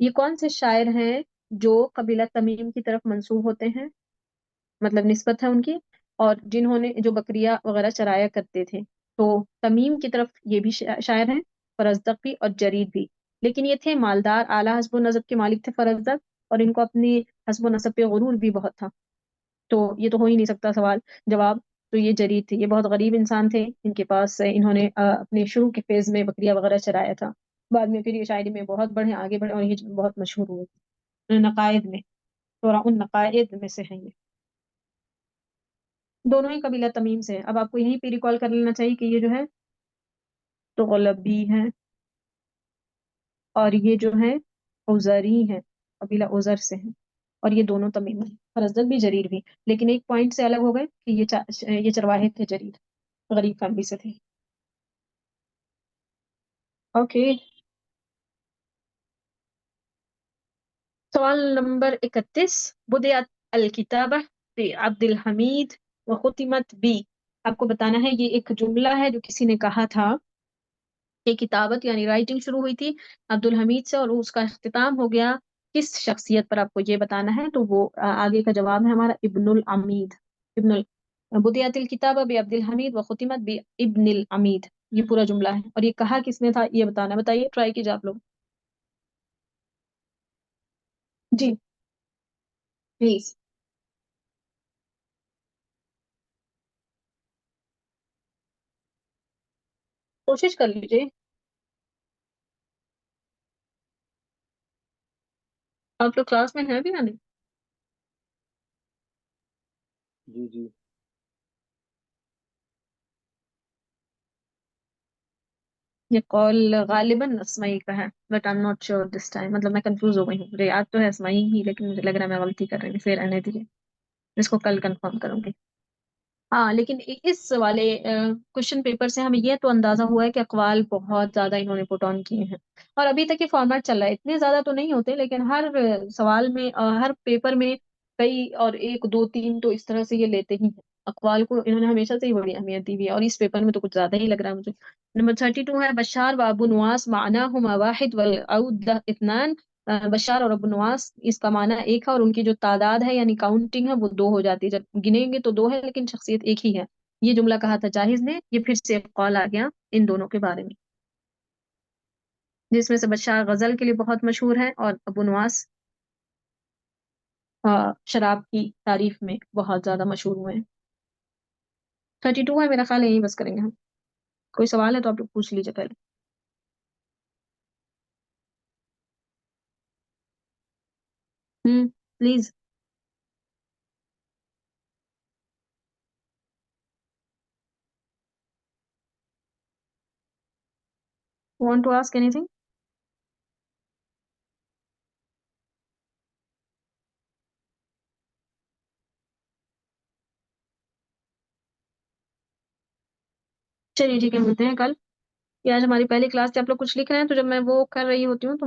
Speaker 1: ये कौन से शायर हैं जो कबीला तमीम की तरफ मंसूब होते हैं, मतलब निस्बत है उनकी, और जिन्होंने जो बकरियां वगैरह चराया करते थे। तो तमीम की तरफ ये भी शायर हैं, फरजदक भी और जरीद भी। लेकिन ये थे मालदार, आला हस्ब नसब के मालिक थे फरजदक, और इनको अपनी हस्ब नसब पे गुरूर भी बहुत था। तो ये तो हो ही नहीं सकता सवाल जवाब। तो ये जरीद थे, ये बहुत गरीब इंसान थे, इनके पास इन्होंने अपने शुरू के फेज में बकरियां वगैरह चराया था। बाद में फिर ये शायरी में बहुत बढ़े, आगे बढ़े, और ये बहुत मशहूर हुए नकायद में। तो उन नकायद में से हैं ये। दोनों ही कबीला तमीम से है। अब आपको यहीं पे रिकॉल कर लेना चाहिए कि ये जो है तो भी है, और ये जो है उजरी है, कबीला उजर से है। और ये दोनों तमीम है, फरजदक भी जरीर भी। लेकिन एक पॉइंट से अलग हो गए कि ये चरवाहे थे जरीर, गरीब फैमिली से थे। ओके। सवाल नंबर 31, बुदियत अल किताबा बी अब्दुल हमीद व खुतिमत बी। आपको बताना है, ये एक जुमला है जो किसी ने कहा था कि किताबत यानी राइटिंग शुरू हुई थी अब्दुल हमीद से, और उसका इख्तिताम हो गया किस शख्सियत पर, आपको ये बताना है। तो वो आगे का जवाब है हमारा इब्नुल अमीद। इब्नुल बुदियतिल किताबा बी अब्दुल हमीद व खुतिमत बी इब्नुल अमीद, ये पूरा जुमला है। और ये कहा किसने था, ये बताना। बताइए, ट्राई कीजिए आप लोग। जी, प्लीज कोशिश कर लीजिए। आप लोग क्लास में हैं भी या नहीं?
Speaker 3: जी जी।
Speaker 1: ये कॉल गालिबन असमाई का है, but I am not sure this time. मतलब मैं कंफ्यूज हो गई हूँ, मुझे याद तो है असमाई ही, लेकिन मुझे लग रहा है मैं गलती कर रही हूँ। फिर रहने दीजिए, इसको कल कंफर्म करूंगी। हाँ, लेकिन इस वाले क्वेश्चन पेपर से हमें ये तो अंदाजा हुआ है कि अकवाल बहुत ज्यादा इन्होंने पुट ऑन किए हैं। और अभी तक ये फॉर्मेट चल रहा है, इतने ज्यादा तो नहीं होते, लेकिन हर सवाल में हर पेपर में कई और एक दो तीन तो इस तरह से ये लेते ही हैं। अकवाल को इन्होंने हमेशा से ही बड़ी अहमियत दी हुई है, और इस पेपर में तो कुछ ज्यादा ही लग रहा है मुझे। नंबर 32 है, बशार व अबू नुआस माना हुमा वाहिद वल औद इत्नान। बशार और अबू नवास इसका माना एक है, और उनकी जो तादाद है यानी काउंटिंग है वो दो हो जाती है। जब गिनेंगे तो दो है, लेकिन शख्सियत एक ही है। ये जुमला कहा था जाहिज ने। ये फिर से एक कॉल आ गया इन दोनों के बारे में, जिसमें से बशार गजल के लिए बहुत मशहूर है, और अबू नवास शराब की तारीफ में बहुत ज्यादा मशहूर हुए हैं। 32 है, मेरा ख्याल है यही बस करेंगे हम। कोई सवाल है तो आप लोग पूछ लीजिए पहले। Please, want to ask anything? चलिए ठीक है, मिलते हैं कल। ये आज हमारी पहली क्लास थी, आप लोग कुछ लिख रहे हैं, तो जब मैं वो कर रही होती हूँ तो